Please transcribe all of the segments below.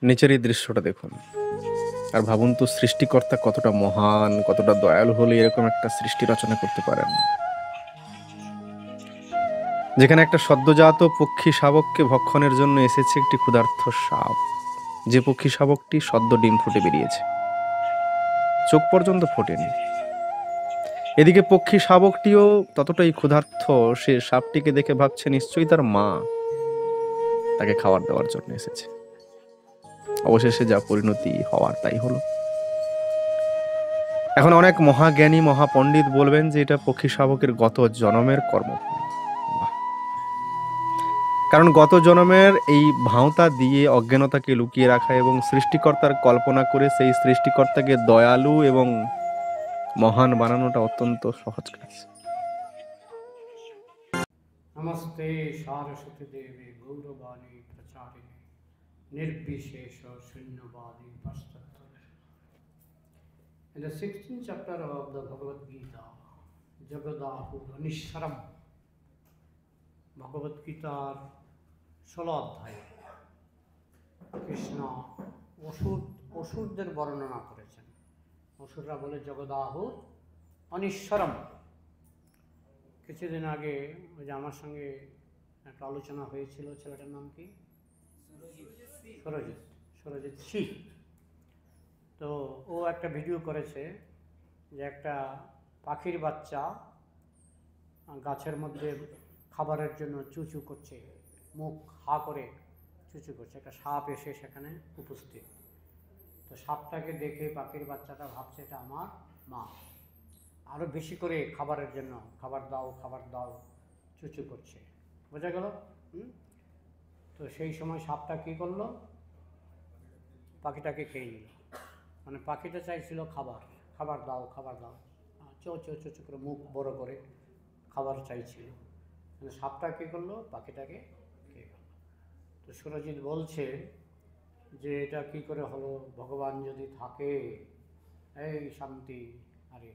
নিচের এই দৃশ্যটা দেখুন আর ভাবুন তো সৃষ্টিকর্তা কতটা মহান, কতটা দয়ালু হলে এরকম একটা সৃষ্টি রচনা করতে পারেন, যেখানে একটা সদ্যজাত পক্ষী শাবককে ভক্ষণের জন্য এসেছে একটি ক্ষুধার্ত সাপ। যে পক্ষী শাবকটি সদ্য ডিম ফুটে বেরিয়েছে, চোখ পর্যন্ত ফোটেনি। এদিকে পক্ষী শাবকটিও ততটাই ক্ষুধার্ত, সে সাপটিকে দেখে ভাবছে নিশ্চয়ই তার মা তাকে খাবার দেওয়ার জন্য এসেছে। অবশেষে যা পরিণতি হওয়ার তাই হলো। এখন অনেক মহাজ্ঞানী মহাপণ্ডিত বলবেন যে এটা পক্ষী শাবকের গত জনমের কর্মফল। বাহ! কারণ গত জনমের এই ভাঁওতা দিয়ে অজ্ঞানতাকে লুকিয়ে রাখা এবং সৃষ্টিকর্তার কল্পনা করে সেই সৃষ্টিকর্তাকে দয়ালু এবং মহান বানানোটা অত্যন্ত সহজ কাজ। नमस्ते सारस्वती देवी गौरवाणी प्रचारिणे निर्विशेष शून्यवादी पश्चात्तर। In the 16th chapter of the Bhagavad Gita, Jagadahuranishwaram, Bhagavad Gita 16 অধ্যায় কৃষ্ণ অসুরদের বর্ণনা করেছেন। অসুররা বলে জগদাহু অনিশ্বরম। কিছুদিন আগে ওই যে আমার সঙ্গে একটা আলোচনা হয়েছিল, ছেলেটার নাম কি? সরজিৎ সিং। তো ও একটা ভিডিও করেছে যে একটা পাখির বাচ্চা গাছের মধ্যে খাবারের জন্য চুচু করছে, মুখ হা করে চুচু করছে, একটা সাপ এসে সেখানে উপস্থিত। তো সাপটাকে দেখে পাখির বাচ্চাটা ভাবছে এটা আমার মা, আরও বেশি করে খাবারের জন্য খাবার দাও চুচু করছে। বোঝা গেল? তো সেই সময় সাপটা কী করলো? পাখিটাকে খেয়ে নিল। মানে পাখিটা চাইছিল খাবার দাও চো করে মুখ বড় করে খাবার চাইছিল। মানে সাপটা কী করলো? পাখিটাকে খেয়ে গেল। তো সুরজিৎ বলছে যে এটা কী করে হলো? ভগবান যদি থাকে, এই শান্তি, আরে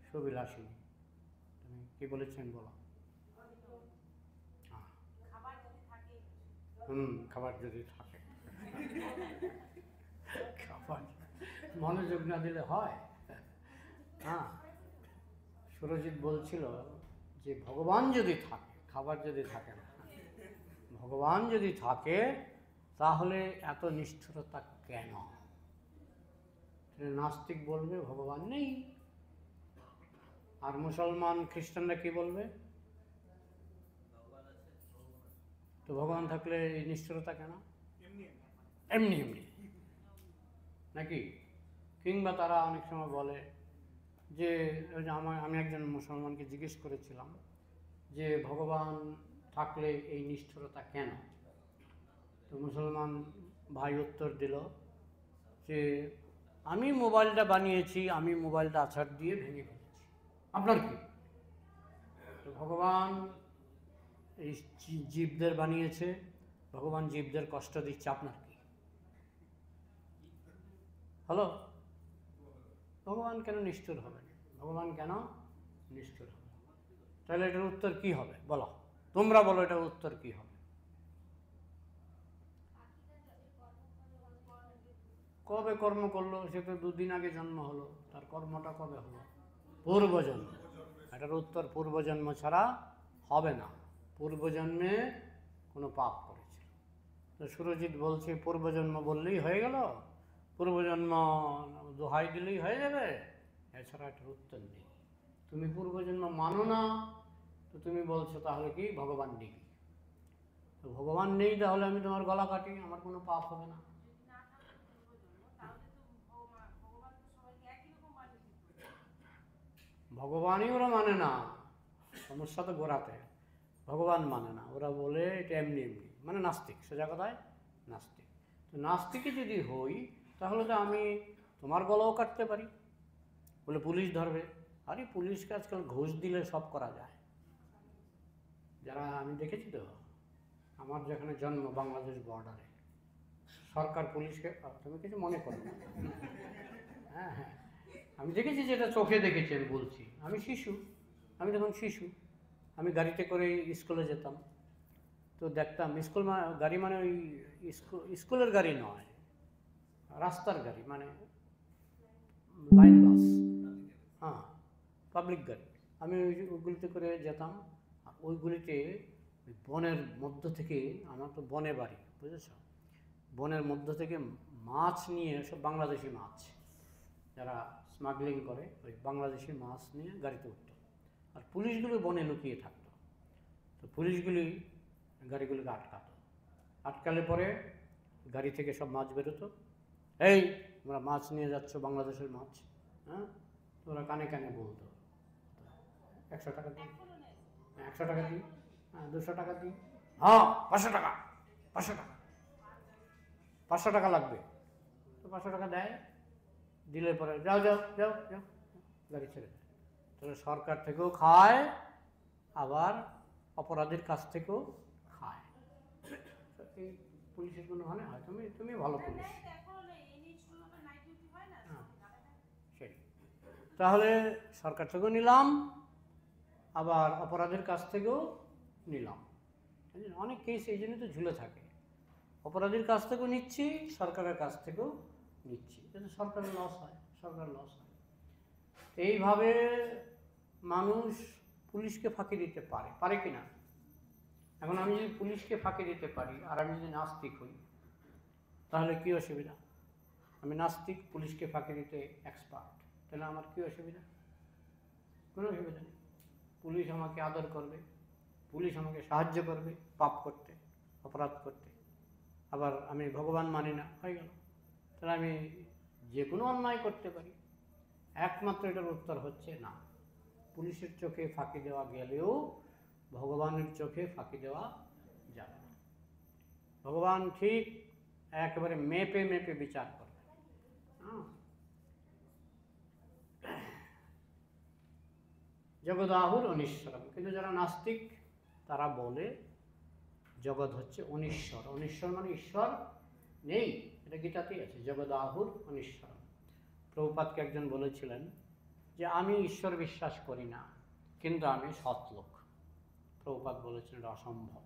সুবিলাসিনী, তুমি কি বলেছেন বলো? খাবার যদি থাকে, খাবার মনোযোগ না দিলে হয়? হ্যাঁ, সুরজিৎ বলছিল যে ভগবান যদি থাকে, খাবার যদি থাকে না, ভগবান যদি থাকে তাহলে এত নিষ্ঠুরতা কেন? নাস্তিক বলবে ভগবান নেই, আর মুসলমান খ্রিস্টানরা কি বলবে? তো ভগবান থাকলে এই নিষ্ঠুরতা কেন? এমনি নাকি? কিংবা তারা অনেক সময় বলে যে আমি একজন মুসলমানকে জিজ্ঞেস করেছিলাম যে ভগবান থাকলে এই নিষ্ঠুরতা কেন? তো মুসলমান ভাই উত্তর দিল যে আমি মোবাইলটা বানিয়েছি, আমি মোবাইলটা আছাড় দিয়ে ভেঙে ফেলেছি, আপনার কি? তো ভগবান এই জীবদের বানিয়েছে, ভগবান জীবদের কষ্ট দিচ্ছে, আপনার কি? হলো? ভগবান কেন নিষ্ঠুর হবে? ভগবান কেন নিষ্ঠুর হবে? তাহলে এটার উত্তর কি হবে বলো? তোমরা বলো, এটার উত্তর কি হবে? কবে কর্ম করলো? সে তো দুদিন আগে জন্ম হলো, তার কর্মটা কবে হলো? পূর্বজন্ম। এটার উত্তর পূর্বজন্ম ছাড়া হবে না। পূর্বজন্মে কোনো পাপ করেছে। তো সুরজিৎ বলছে পূর্বজন্ম বললেই হয়ে গেল? পূর্বজন্ম দোহাই দিলেই হয়ে যাবে? এছাড়া এটার উত্তর নেই। তুমি পূর্বজন্ম মানো না, তো তুমি বলছো তাহলে কি ভগবান নেই? তো ভগবান নেই তাহলে আমি তোমার গলা কাটি, আমার কোনো পাপ হবে না? ভগবানই ওরা মানে না, সমস্যা তো গোড়াতে। ভগবান মানে না, ওরা বলে এটা এমনি মানে নাস্তিক, সোজা কথায় নাস্তিক। তো নাস্তিকে যদি হই তাহলে তো আমি তোমার গলাও কাটতে পারি, বলে পুলিশ ধরবে। আরে পুলিশকে আজকাল ঘুষ দিলে সব করা যায়। যারা আমি দেখেছি তো, আমার যেখানে জন্ম বাংলাদেশ বর্ডারে, সরকার পুলিশকে, তুমি কিছু মনে করো না, হ্যাঁ, আমি দেখেছি, যেটা চোখে দেখেছি আমি বলছি। আমি তখন শিশু, আমি গাড়িতে করে স্কুলে যেতাম। তো তো দেখতাম স্কুল গাড়ি মানে ওই স্কুলের গাড়ি নয়, রাস্তার গাড়ি, মানে লাইন বাস, হ্যাঁ, পাবলিক গাড়ি। আমি ওইগুলিতে করে যেতাম। আর ওইগুলিতে ওই বনের মধ্য থেকে, আমার তো বনে বাড়ি, বুঝেছ, বনের মধ্য থেকে মাছ নিয়ে, সব বাংলাদেশি মাছ, যারা স্মাগলিং করে ওই বাংলাদেশি মাছ নিয়ে গাড়িতে উঠত। আর পুলিশগুলো বনে লুকিয়ে থাকতো। তো পুলিশগুলি গাড়িগুলোকে আটকাতো। আটকালে পরে গাড়ি থেকে সব মাছ বেরোতো। এই তোমরা মাছ নিয়ে যাচ্ছ, বাংলাদেশের মাছ, হ্যাঁ, তোমরা কানে কানে বলতো 100 টাকা দিই, 100 টাকা দিই, হ্যাঁ 200 টাকা দিই, হ্যাঁ 500 টাকা, 500 টাকা, 500 টাকা লাগবে। তো 500 টাকা দেয়, দিলে পরে যাও যাও যাও যাও, গাড়ি ছেড়ে দেয়। তাহলে সরকার থেকেও খায়, আবার অপরাধীর কাছ থেকেও খায়। এই পুলিশের কোনো মানে হয়, তুমি ভালো পুলিশ, হ্যাঁ সেই। তাহলে সরকার থেকেও নিলাম, আবার অপরাধের কাছ থেকেও নিলাম। অনেক কেস এই জন্য তো ঝুলে থাকে, অপরাধীর কাছ থেকেও নিচ্ছি, সরকারের কাছ থেকেও নিচ্ছি, কিন্তু সরকারের লস হয়, সরকার লস হয়। এইভাবে মানুষ পুলিশকে ফাঁকি দিতে পারে কি না? এখন আমি যদি পুলিশকে ফাঁকি দিতে পারি, আর আমি যদি নাস্তিক হই, তাহলে কী অসুবিধা? আমি নাস্তিক, পুলিশকে ফাঁকি দিতে এক্সপার্ট, তাহলে আমার কী অসুবিধা? কোনো অসুবিধা নেই। পুলিশ আমাকে আদর করবে, পুলিশ আমাকে সাহায্য করবে পাপ করতে, অপরাধ করতে। আবার আমি ভগবান মানি না, হয়ে গেল। তাহলে আমি যে কোনো অন্যায় করতে পারি। একমাত্র এটার উত্তর হচ্ছে না, পুলিশের চোখে ফাঁকি দেওয়া গেলেও ভগবানের চোখে ফাঁকি দেওয়া যাবে না। ভগবান ঠিক একেবারে মেপে মেপে বিচার করবে। জগদাহুর অনিশ্বরম। কিন্তু যারা নাস্তিক তারা বলে জগৎ হচ্ছে অনিশ্বর। অনিশ্বর মানে ঈশ্বর নেই, এটা গীতাতেই আছে, জগদাহুর অনিশ্বরম। প্রভুপাদকে একজন বলেছিলেন যে আমি ঈশ্বর বিশ্বাস করি না, কিন্তু আমি সৎলোক। প্রভুপাদ বলেছেন এটা অসম্ভব।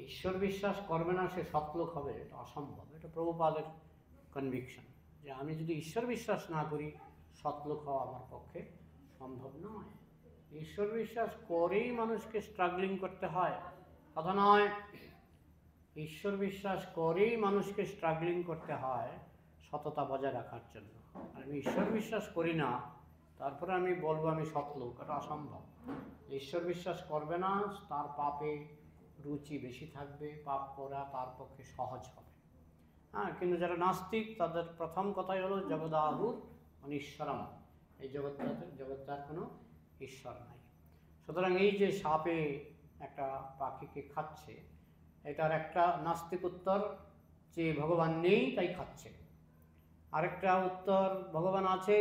ঈশ্বর বিশ্বাস করবে না সে সৎলোক হবে, এটা অসম্ভব। এটা প্রভুপাদের কনভিকশন যে আমি যদি ঈশ্বর বিশ্বাস না করি, সৎলোক হওয়া আমার পক্ষে সম্ভব নয়। ঈশ্বর বিশ্বাস করেই মানুষকে স্ট্রাগলিং করতে হয়, কথা নয়। ঈশ্বর বিশ্বাস করেই মানুষকে স্ট্রাগলিং করতে হয় সততা বজায় রাখার জন্য। আর আমি ঈশ্বর বিশ্বাস করি না, তারপরে আমি বলবো আমি সৎলোক, এটা অসম্ভব। ঈশ্বর বিশ্বাস করবে না, তার পাপে রুচি বেশি থাকবে, পাপ করা তার পক্ষে সহজ হবে। হ্যাঁ, কিন্তু যারা নাস্তিক তাদের প্রথম কথাই হলো জগদাহুর অনিশ্বরম, এই জগৎটার কোনো ঈশ্বর নাই। সুতরাং এই যে সাপে একটা পাখিকে খাচ্ছে, এটার একটা নাস্তিক উত্তর যে ভগবান নেই তাই খাচ্ছে। আরেকটা উত্তর ভগবান আছে,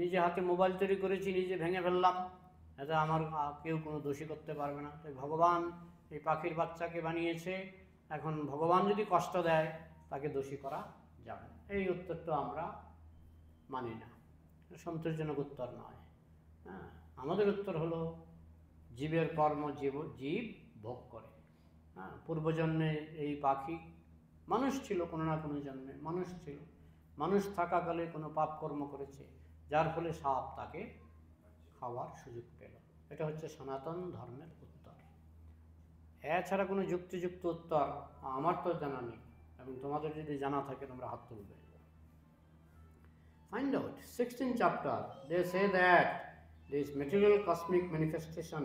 নিজে হাতে মোবাইল তৈরি করেছি, নিজে ভেঙে ফেললাম, এটা আমার কেউ কোনো দোষী করতে পারবে না। তাই ভগবান এই পাখির বাচ্চাকে বানিয়েছে, এখন ভগবান যদি কষ্ট দেয় তাকে দোষী করা যাবে না। এই উত্তরটা আমরা মানি না, সন্তোষজনক উত্তর নয়। হ্যাঁ, আমাদের উত্তর হলো জীবের কর্ম জীব ভোগ করে। হ্যাঁ, পূর্বজন্মে এই পাখি মানুষ ছিল, কোনো না কোনো জন্মে মানুষ ছিল, মানুষ থাকাকালে কোনো পাপ কর্ম করেছে, যার ফলে সাপ তাকে খাওয়ার সুযোগ পেল। এটা হচ্ছে সনাতন ধর্মের উত্তর। এছাড়া কোনো যুক্তিযুক্ত উত্তর আমার তো জানা নেই, এবং তোমাদের যদি জানা থাকে তোমরা হাত তুলবে। Find out. 16th chapter, they say that this material cosmic manifestation,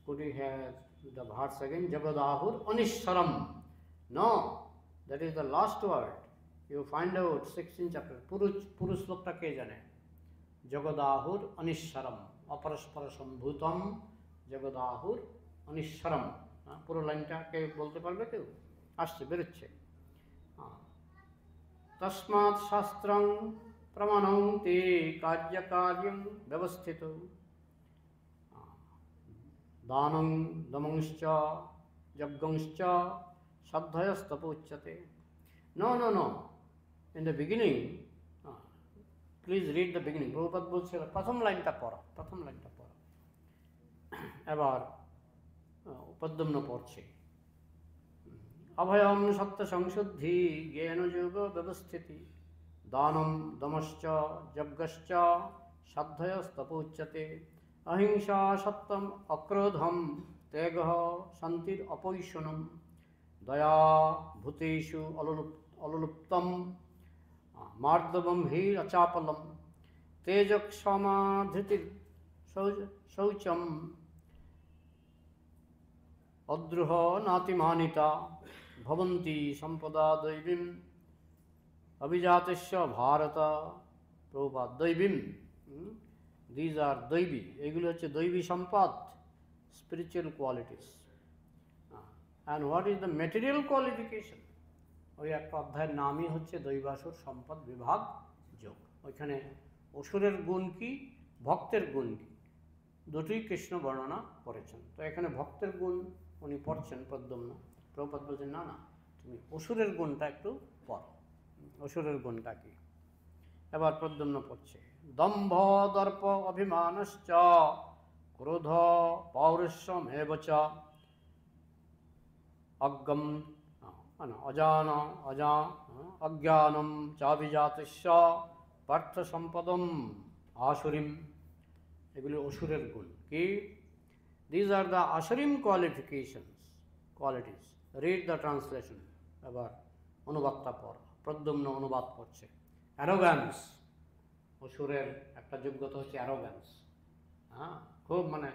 could you have the verse again? Jagadahur Anishwaram. No, that is the last word. You find out 16th chapter. Purush lokta ke jane. Jagadahur Anishwaram. Aparaspara sambhutam Jagadahur Anishwaram. পুরো লাইনটাকে বলতে পারবে কেউ? আসছে, বেরোচ্ছে। তস্মাৎ শাস্ত্রং প্রমাণং তে কার্যকার্যং ব্যবস্থিত দানং দমংশ্চ যজ্ঞংশ্চ শ্রদ্ধয়স্তপোচ্যতে। No no no, in the beginning, please read the beginning. Prabhupada বলছে প্রথম লাইনটা পড়ো, প্রথম লাইনটা পড়ো। এবার পদ্মম্ন পড়ছে, অভয়ম সত্য সংশুদ্ধি জ্ঞান যোগ ব্যবস্থিতি দানম দমশ্চ যজ্ঞশ্চ সাধ্যয়স্তপোচ্যতে অহিংসা সত্যম অক্রোধম ত্যাগ শান্তির অপৈশনম দয়া ভূতেষু অলুপ্তম মার্দবম হি অচাপলম তেজক্ষমাধৃতির শৌচম অদ্রুহ নাতিমানিতা ভবন্তি সম্পদা দৈবীম অভিজাতস্য ভারত। প্রভুপাদ দৈবীম, দিজ আর দৈবী, এগুলো হচ্ছে দৈবী সম্পদ, spiritual qualities. And what is the material qualification? ওই একটা অধ্যায়ের নামই হচ্ছে দৈবাসুর সম্পদ বিভাগ যোগ। ওইখানে অসুরের গুণ কি, ভক্তের গুণ কি, দুটোই কৃষ্ণ বর্ণনা করেছেন। তো এখানে ভক্তের গুণ উনি পড়ছেন পদ্মম্ন। প্রভুপাদ বলছেন না না, তুমি অসুরের গুণটা একটু পড়ো। অসুরের গুণটা কি? এবার পদ্মম্ন পড়ছে, দম্ভ দর্প অভিমানশ্চ ক্রোধ পৌরুষমেব চ অজ্ঞম অজ্ঞানম চাভিজাতস্য পার্থ সম্পদম আসুরিম। এগুলি অসুরের গুণ কি? These are the asuric qualities. Read the translation. এবার অনুবাদটা পড়। প্রদ্যুম্ন অনুবাদ করছে। অ্যারোগ্যান্স, অসুরের একটা যোগ্যতা হচ্ছে অ্যারোগ্যান্স। হ্যাঁ, খুব মানে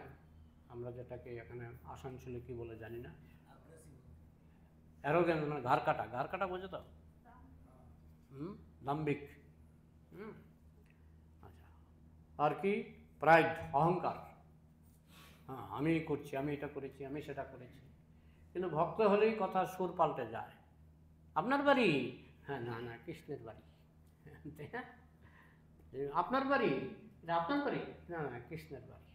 আমরা যেটাকে এখানে আসানসোলে কি বলে জানি না, অ্যারোগ্যান্স মানে ঘাড় কাটা বোঝো তো? দাম্ভিক। আচ্ছা, আর কি? প্রাইড, অহংকার। হ্যাঁ, আমি করছি, আমি এটা করেছি, আমি সেটা করেছি। কিন্তু ভক্ত হলেই কথার সুর পাল্টে যায়। আপনার বাড়ি? হ্যাঁ, না না, কৃষ্ণের বাড়ি। আপনার বাড়ি? এটা আপনার বাড়ি? না না, কৃষ্ণের বাড়ি।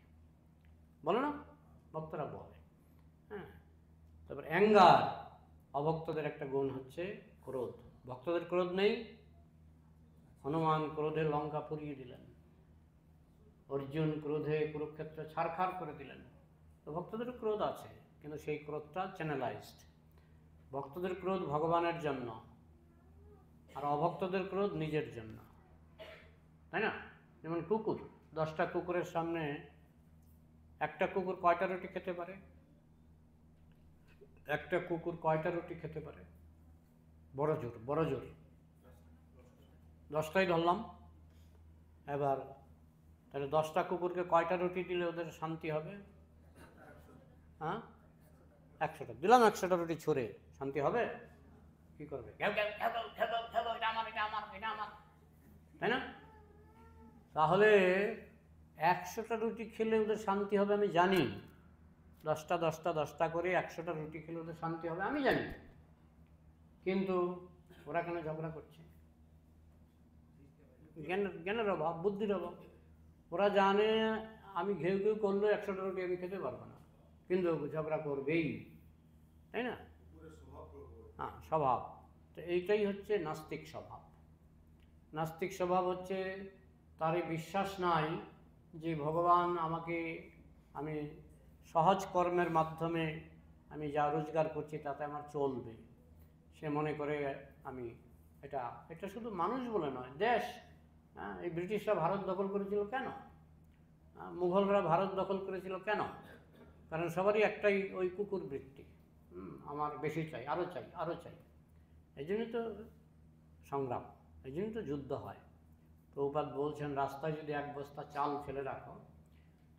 বলো না, ভক্তরা বলে। হ্যাঁ, তারপর অ্যাঙ্গার, অভক্তদের একটা গুণ হচ্ছে ক্রোধ। ভক্তদের ক্রোধ নেই। হনুমান ক্রোধে লঙ্কা পুড়িয়ে দিলেন, অর্জুন ক্রোধে কুরুক্ষেত্র ছারখার করে দিলেন। তো ভক্তদের ক্রোধ আছে, কিন্তু সেই ক্রোধটা চ্যানেলাইজড। ভক্তদের ক্রোধ ভগবানের জন্য, আর অভক্তদের ক্রোধ নিজের জন্য, তাই না? যেমন কুকুর, 10টা কুকুরের সামনে একটা কুকুর কয়টা রুটি খেতে পারে? একটা কুকুর কয়টা রুটি খেতে পারে? বড় জোর 10টাই ধরলাম। এবার তাহলে 10টা কুকুরকে কয়টা রুটি দিলে ওদের শান্তি হবে? হ্যাঁ, 100টা দিলাম। 100টা রুটি ছুঁড়ে শান্তি হবে? কি করবে? তাই না? তাহলে 100টা রুটি খেলে ওদের শান্তি হবে আমি জানি। 10টা করে 100টা রুটি খেলে ওদের শান্তি হবে আমি জানি। কিন্তু ওরা কেন ঝগড়া করছে? জ্ঞানের অভাব, বুদ্ধির অভাব। ওরা জানে আমি ঘেউ করলেও 100টা রুটি আমি খেতে পারবো না, কিন্তু ঝগড়া করবেই, তাই না? হ্যাঁ, স্বভাব। তো এইটাই হচ্ছে নাস্তিক স্বভাব। নাস্তিক স্বভাব হচ্ছে তারই বিশ্বাস নাই যে ভগবান আমাকে, আমি সহজ কর্মের মাধ্যমে আমি যা রোজগার করছি তাতে আমার চলবে। সে মনে করে আমি এটা শুধু মানুষ বলে নয়, দেশ। হ্যাঁ, এই ব্রিটিশরা ভারত দখল করেছিল কেন? মুঘলরা ভারত দখল করেছিল কেন? কারণ সবারই একটাই ওই কুকুর বৃত্তি, আমার বেশি চাই, আরও চাই, আরও চাই। এই জন্যই তো সংগ্রাম, এই জন্যই তো যুদ্ধ হয়। প্রভুপাদ বলছেন, রাস্তায় যদি 1 বস্তা চাল ফেলে রাখো,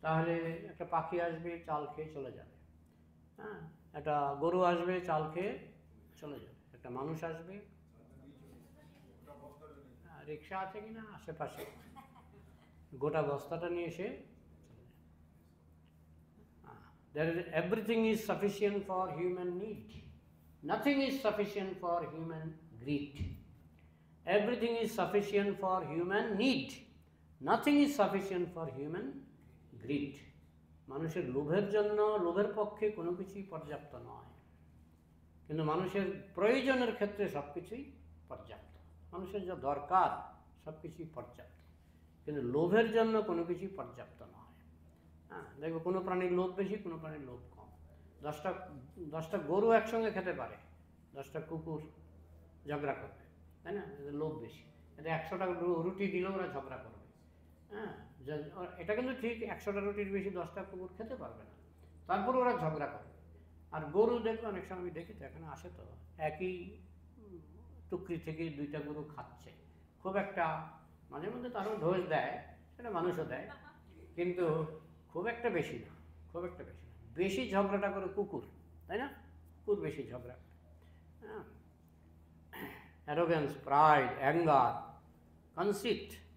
তাহলে একটা পাখি আসবে, চাল খেয়ে চলে যাবে। হ্যাঁ, একটা গরু আসবে, চাল খেয়ে চলে যাবে। একটা মানুষ আসবে, রিক্সা আছে কিনা আশেপাশে, গোটা বস্তাটা নিয়ে এসে everything is sufficient for human need. Nothing is sufficient for human greed. Everything is sufficient for human need. Nothing is sufficient for human greed. মানুষের লোভের জন্য, লোভের পক্ষে কোনো কিছুই পর্যাপ্ত নয়, কিন্তু মানুষের প্রয়োজনের ক্ষেত্রে সব কিছুই পর্যাপ্ত। মানুষের যা দরকার সব কিছুই পর্যাপ্ত, কিন্তু লোভের জন্য কোনো কিছুই পর্যাপ্ত নয়। হ্যাঁ, দেখবে কোনো প্রাণীর লোভ বেশি, কোনো প্রাণীর লোভ কম। 10টা গরু একসঙ্গে খেতে পারে, 10টা কুকুর ঝগড়া করবে, তাই না? এদের লোভ বেশি। এটা 100টা রুটি দিলেও ওরা ঝগড়া করবে। হ্যাঁ, এটা কিন্তু ঠিক, 100টা রুটির বেশি 10টা কুকুর খেতে পারবে না, তারপর ওরা ঝগড়া করবে। আর গরু দেখবে অনেক সময় আমি দেখি তো, এখানে আসে তো, একই টুকরি থেকে 2টা গরু খাচ্ছে, খুব একটা মাঝে মধ্যে তারও ঢোস দেয়, সেটা মানুষও দেয়, কিন্তু খুব একটা বেশি না, খুব একটা বেশি না। বেশি ঝগড়াটা করে কুকুর, তাই না? কুকুর বেশি ঝগড়া করে। হ্যাঁ, অ্যারোগেন্স, প্রাইড, অ্যাঙ্গার,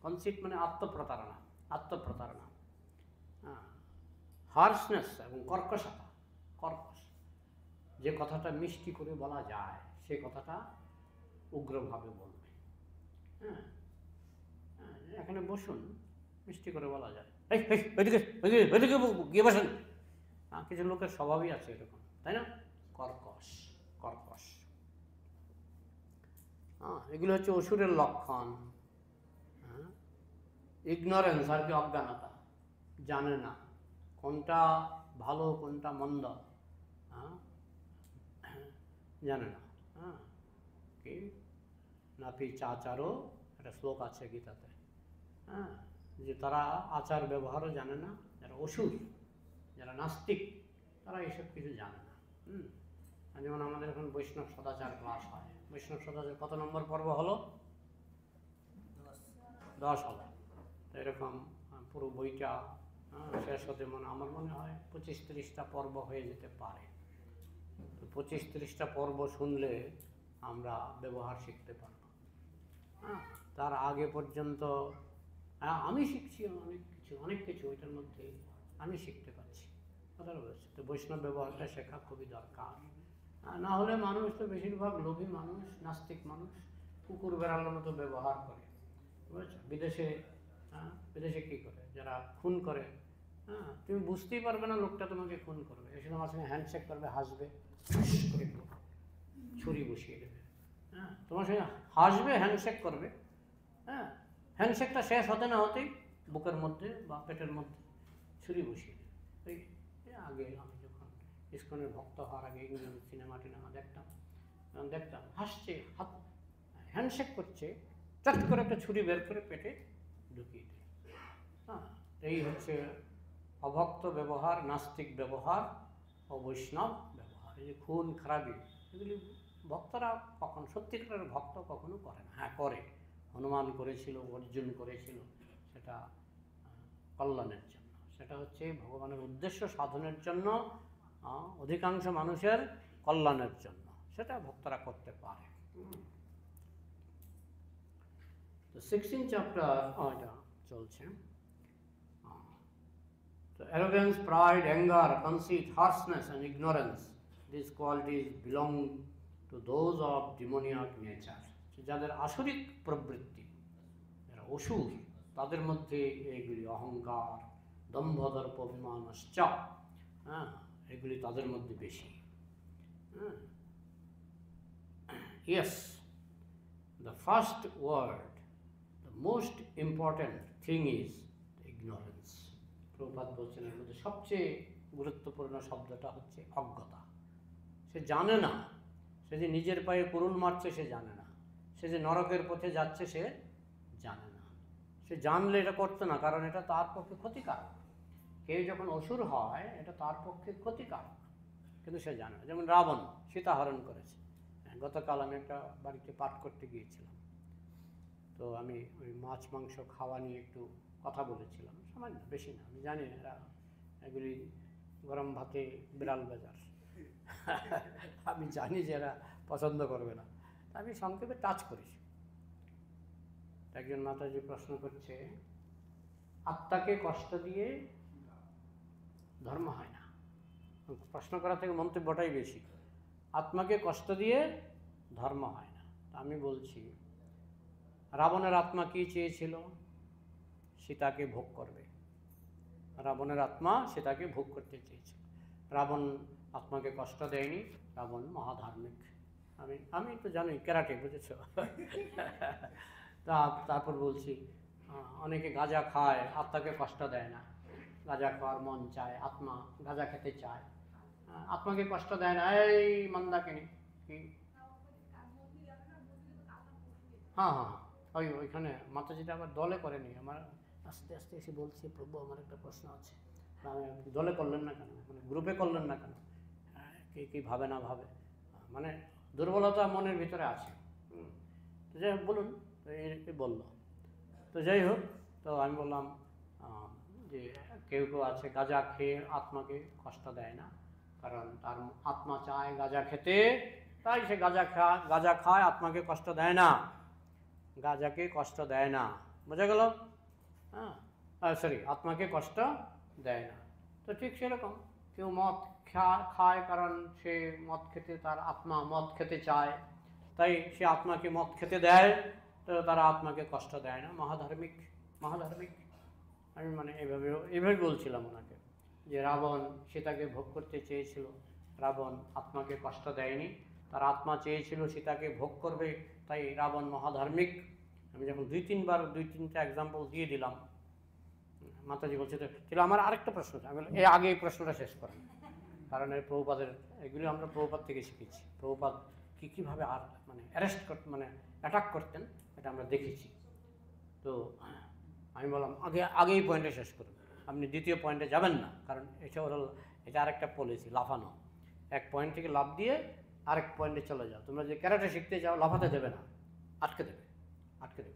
কনসিট মানে আত্মপ্রতারণা, আত্মপ্রতারণা। হ্যাঁ, হার্শনেস এবং কর্কশতা, কর্কশ, যে কথাটা মিষ্টি করে বলা যায় সে কথাটা উগ্রভাবে বলবে। হ্যাঁ, এখানে বসুন, মিষ্টি করে বলা যায়, ওইদিকে গিয়ে বসেন। কিছু লোকের স্বভাবই আছে এরকম, তাই না? কর্কশ, কর্কশ। এগুলো হচ্ছে অসুরের লক্ষণ। ইগনোরেন্স আর কি, অজ্ঞানতা, জানে না কোনটা ভালো কোনটা মন্দ, জানে না। কি নাপি চাচারও একটা শ্লোক আছে গীতাতে, যে তারা আচার ব্যবহারও জানে না, যারা অসুর, যারা নাস্তিক, তারা এইসব কিছু জানে না। যেমন আমাদের এখন বৈষ্ণব সদাচার ক্লাস হয়, বৈষ্ণব সদাচার কত নম্বর পর্ব হলো? 10 হলো। তো এরকম পুরো বইটা শেষ হতে আমার মনে হয় 25-30টা পর্ব হয়ে যেতে পারে। 25-30টা পর্ব শুনলে আমরা ব্যবহার শিখতে পারবো। তার আগে পর্যন্ত আমি শিখছি অনেক কিছু ওইটার মধ্যে আমি শিখতে পারছি, কথা বলছি। তো বৈষ্ণব ব্যবহারটা শেখা খুবই দরকার। না হলে মানুষ তো বেশিরভাগ লোভী মানুষ, নাস্তিক মানুষ, কুকুর বেড়ানোর মতো ব্যবহার করে, বুঝেছো? বিদেশে কী করে, যারা খুন করে, তুমি বুঝতেই পারবে না লোকটা তোমাকে খুন করবে, এসে তোমার সঙ্গে হ্যান্ডশেক করবে, হাসবে, করে ছুরি বসিয়ে দেবে। তোমার সঙ্গে হাসবে, হ্যান্ডশেক করবে, হ্যান্ডশেকটা শেষ হতে না হতেই বুকের মধ্যে বা পেটের মধ্যে ছুরি বসিয়ে দেবে। আগে আমি যখন ইসকনের ভক্ত হওয়ার আগে ইংরেজি সিনেমা টিনেমা দেখতাম হাসছে, হাত হ্যান্ডশেক করছে, চট করে একটা ছুরি বের করে পেটে ঢুকিয়ে দেয়। এই হচ্ছে অভক্ত ব্যবহার, নাস্তিক ব্যবহার ও বৈষ্ণব ব্যবহার। এই যে খুন খারাপি, এগুলি ভক্তরা কখন, সত্যিকারের ভক্ত কখনো করে না। হ্যাঁ, করে, হনুমান করেছিল, অর্জুন করেছিল, সেটা কল্যাণের জন্য, সেটা হচ্ছে ভগবানের উদ্দেশ্য সাধনের জন্য, অধিকাংশ মানুষের কল্যাণের জন্য, সেটা ভক্তরা করতে পারে। তো 16 চ্যাপ্টার এটা চলছে। So arrogance, pride, anger, conceit, harshness and ignorance, these qualities belong to those of demoniac nature. যাদের আসরিক প্রবৃত্তি, যারা অসুর, তাদের মধ্যে এইগুলি অহংকার, দম্ভ, দর্প, অভিমানশ্চ, এগুলি তাদের মধ্যে বেশি। Yes, the first word, the most important thing is the ignorance. Prabhupada বলছেন এর মধ্যে সবচেয়ে গুরুত্বপূর্ণ শব্দটা হচ্ছে অজ্ঞতা। সে জানে না, সে যে নিজের পায়ে কুড়ুল মারছে সে জানে না, সে যে নরকের পথে যাচ্ছে সে জানে না। সে জানলে এটা করতো না, কারণ এটা তার পক্ষে ক্ষতিকারক। কেউ যখন অসুর হয় এটা তার পক্ষে ক্ষতিকারক, কিন্তু সে জানে না। যেমন রাবণ সীতা হরণ করেছে। গতকাল আমি একটা বাড়িতে পাঠ করতে গিয়েছিলাম, তো আমি ওই মাছ মাংস খাওয়া নিয়ে একটু কথা বলেছিলাম, সামান্য, বেশি না। আমি জানি এরা এগুলি গরম ভাতে বিড়াল বাজার, আমি জানি যে এরা পছন্দ করবে না, আমি সংক্ষেপে টাচ করেছি। একজন মাতাজি প্রশ্ন করছে, আত্মাকে কষ্ট দিয়ে ধর্ম হয় না। প্রশ্ন করা থেকে মন্তব্যটাই বেশি, আত্মাকে কষ্ট দিয়ে ধর্ম হয় না। আমি বলছি, রাবণের আত্মা কী চেয়েছিল? সীতাকে ভোগ করবে। রাবণের আত্মা সীতাকে ভোগ করতে চেয়েছিল। রাবণ আত্মাকে কষ্ট দেয়নি, রাবণ মহাধার্মিক। আমি তো জানি ক্যারাটে, বুঝেছ? তারপর বলছি, অনেকে গাঁজা খায়, আত্মাকে কষ্ট দেয় না। গাঁজা খাওয়ার মন চায়, আত্মা গাঁজা খেতে চায়, আত্মাকে কষ্ট দেয় না। এই মন্দাকিনী কি, হ্যাঁ হ্যাঁ, ওইখানে মাতাজিটা আবার দলে করেনি। আমার আস্তে আস্তে এসে বলছে, প্রভু আমার একটা প্রশ্ন আছে, দলে করলেন না কেন, মানে গ্রুপে করলেন না কেন, কে কী ভাবে না ভাবে, মানে দুর্বলতা মনের ভিতরে আছে। তো যাই হোক বলুন, তো এই বললো। তো যাই হোক, তো আমি বললাম যে কেউ কেউ আছে গাঁজা খেয়ে আত্মাকে কষ্ট দেয় না, কারণ তার আত্মা চায় গাঁজা খেতে, তাই সে গাঁজা খায়, আত্মাকে কষ্ট দেয় না, গাঁজাকে কষ্ট দেয় না। বোঝা গেল? হ্যাঁ, সরি, আত্মাকে কষ্ট দেয় না। তো ঠিক সেরকম কেউ মদ খায়, কারণ সে মদ খেতে, তার আত্মা মদ খেতে চায়, তাই সে আত্মাকে মদ খেতে দেয়, তো তারা আত্মাকে কষ্ট দেয় না। মহাধার্মিক, মহাধার্মিক। আমি মানে এভাবে বলছিলাম ওনাকে, যে রাবণ সীতাকে ভোগ করতে চেয়েছিল, রাবণ আত্মাকে কষ্ট দেয়নি, তার আত্মা চেয়েছিল সীতাকে ভোগ করবে, তাই রাবণ মহাধার্মিক। আমি যখন দুই তিনটা এক্সাম্পল দিয়ে দিলাম, মাতাজি বলছে তাহলে আমার আরেকটা প্রশ্ন আছে। আমি বললাম আগে এই প্রশ্নটা শেষ করেন, কারণ এই প্রভুপাদের এগুলি আমরা প্রভুপাদ থেকে শিখেছি। প্রভুপাদ কীভাবে আর মানে অ্যারেস্ট করতেন, মানে অ্যাটাক করতেন, এটা আমরা দেখেছি। তো আমি বললাম আগে এই পয়েন্টে শেষ করুন, আপনি দ্বিতীয় পয়েন্টে যাবেন না, কারণ এটা আরেকটা পলিসি, লাফানো। এক পয়েন্ট থেকে লাফ দিয়ে আরেক পয়েন্টে চলে যাও। তোমরা যে ক্যারাটে শিখতে যাও, লাফাতে দেবে না, আটকে দেবে।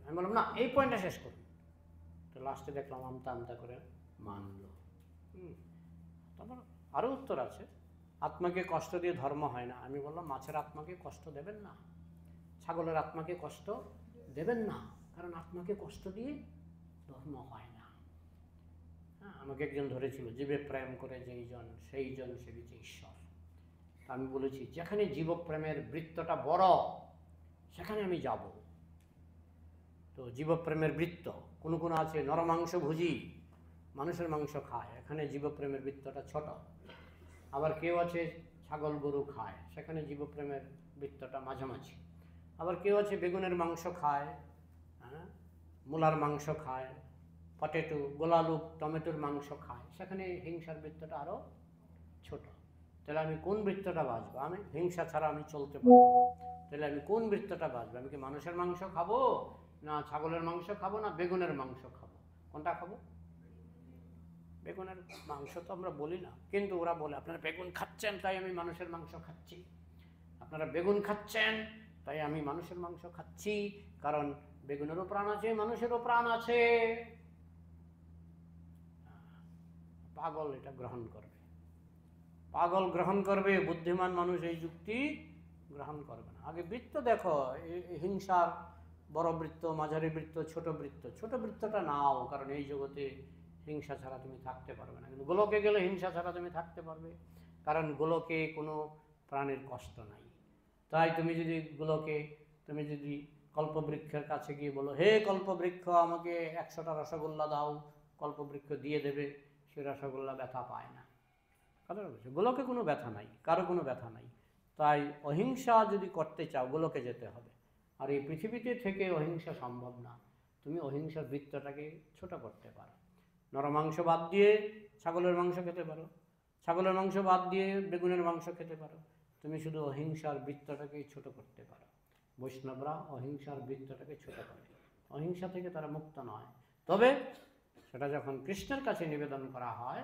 আমি বললাম না, এই পয়েন্টটা শেষ করুন। তো লাস্টে দেখলাম আমতা করে মানলো। তারপর আরও উত্তর আছে, আত্মাকে কষ্ট দিয়ে ধর্ম হয় না। আমি বললাম মাছের আত্মাকে কষ্ট দেবেন না, ছাগলের আত্মাকে কষ্ট দেবেন না, কারণ আত্মাকে কষ্ট দিয়ে ধর্ম হয় না। হ্যাঁ, আমাকে একজন ধরেছিল, জীবে প্রেম করে যেইজন সেইজন সেবিছে ঈশ্বর। আমি বলেছি যেখানে জীবপ্রেমের বৃত্তটা বড়, সেখানে আমি যাব। তো জীবপ্রেমের বৃত্ত কোনো আছে নরমাংস ভুজি, মানুষের মাংস খায়, এখানে জীবপ্রেমের বৃত্তটা ছোট। আবার কেউ আছে ছাগল গরু খায়, সেখানে জীবপ্রেমের বৃত্তটা মাঝামাঝি। আবার কেউ আছে বেগুনের মাংস খায়, হ্যাঁ, মূলার মাংস খায়, পটেটো, গোলালু, টমেটোর মাংস খায়, সেখানে হিংসার বৃত্তটা আরও ছোট। তাহলে আমি কোন বৃত্তটা বাঁচবো? আমি হিংসা ছাড়া আমি চলতে পারবো না। তাহলে আমি কোন বৃত্তটা বাঁচবো? আমি কি মানুষের মাংস খাবো, না ছাগলের মাংস খাবো, না বেগুনের মাংস খাবো? কোনটা খাবো? বেগুনের মাংস তো আমরা বলি না, কিন্তু ওরা বলে আপনারা বেগুন খাচ্ছেন তাই আমি মানুষের মাংস খাচ্ছি, আপনারা বেগুন খাচ্ছেন তাই আমি মানুষের মাংস খাচ্ছি, কারণ বেগুনেরও প্রাণ আছে, মানুষেরও প্রাণ আছে। পাগল এটা গ্রহণ করবে, পাগল গ্রহণ করবে, বুদ্ধিমান মানুষ এই যুক্তি গ্রহণ করবে না। আগে বৃত্ত দেখো, হিংসার বড় বৃত্ত, মাঝারি বৃত্ত, ছোট বৃত্ত। ছোট বৃত্তটা নাও, কারণ এই জগতে হিংসা ছাড়া তুমি থাকতে পারবে না। কিন্তু গোলকে গেলে হিংসা ছাড়া তুমি থাকতে পারবে, কারণ গোলকে কোনো প্রাণের কষ্ট নাই। তাই তুমি যদি কল্পবৃক্ষের কাছে গিয়ে বলো, হে কল্পবৃক্ষ আমাকে 100টা রসগোল্লা দাও, কল্পবৃক্ষ দিয়ে দেবে, সে রসগোল্লা ব্যথা পায় না। কথা বলছে, গোলকে কোনো ব্যথা নাই, কারো কোনো ব্যথা নাই। তাই অহিংসা যদি করতে চাও, গোলকে যেতে হবে। আর এই পৃথিবীতে থেকে অহিংসা সম্ভব না। তুমি অহিংসার বৃত্তটাকে ছোট করতে পারো, নরমাংস বাদ দিয়ে ছাগলের মাংস খেতে পারো, ছাগলের মাংস বাদ দিয়ে বেগুনের মাংস খেতে পারো। তুমি শুধু অহিংসার বৃত্তটাকেই ছোট করতে পারো। বৈষ্ণবরা অহিংসার বৃত্তটাকে ছোট করে, অহিংসা থেকে তারা মুক্ত নয়। তবে সেটা যখন কৃষ্ণের কাছে নিবেদন করা হয়,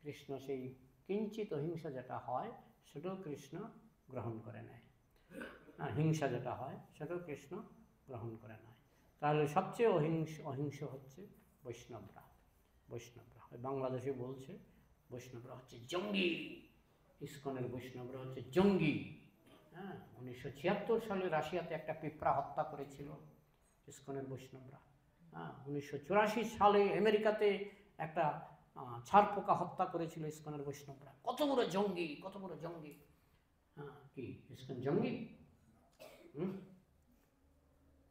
কৃষ্ণ সেই কিঞ্চিত অহিংসা যেটা হয় সেটাও কৃষ্ণ গ্রহণ করে নেয়, আর হিংসা যেটা হয় সেটাও কৃষ্ণ গ্রহণ করে নেয়। তাহলে সবচেয়ে অহিংস হচ্ছে বৈষ্ণবরা। বাংলাদেশে বলছে বৈষ্ণবরা হচ্ছে জঙ্গি, ইসকনের বৈষ্ণবরা হচ্ছে জঙ্গি। হ্যাঁ, 1976 সালে রাশিয়াতে একটা পিঁপড়া হত্যা করেছিল ইসকনের বৈষ্ণবরা। হ্যাঁ, 1984 সালে আমেরিকাতে একটা ছারপোকা হত্যা করেছিল ইসকনের বৈষ্ণবরা। কত বড় জঙ্গি, কত বড় জঙ্গি! হ্যাঁ, কি ইসকন জঙ্গি?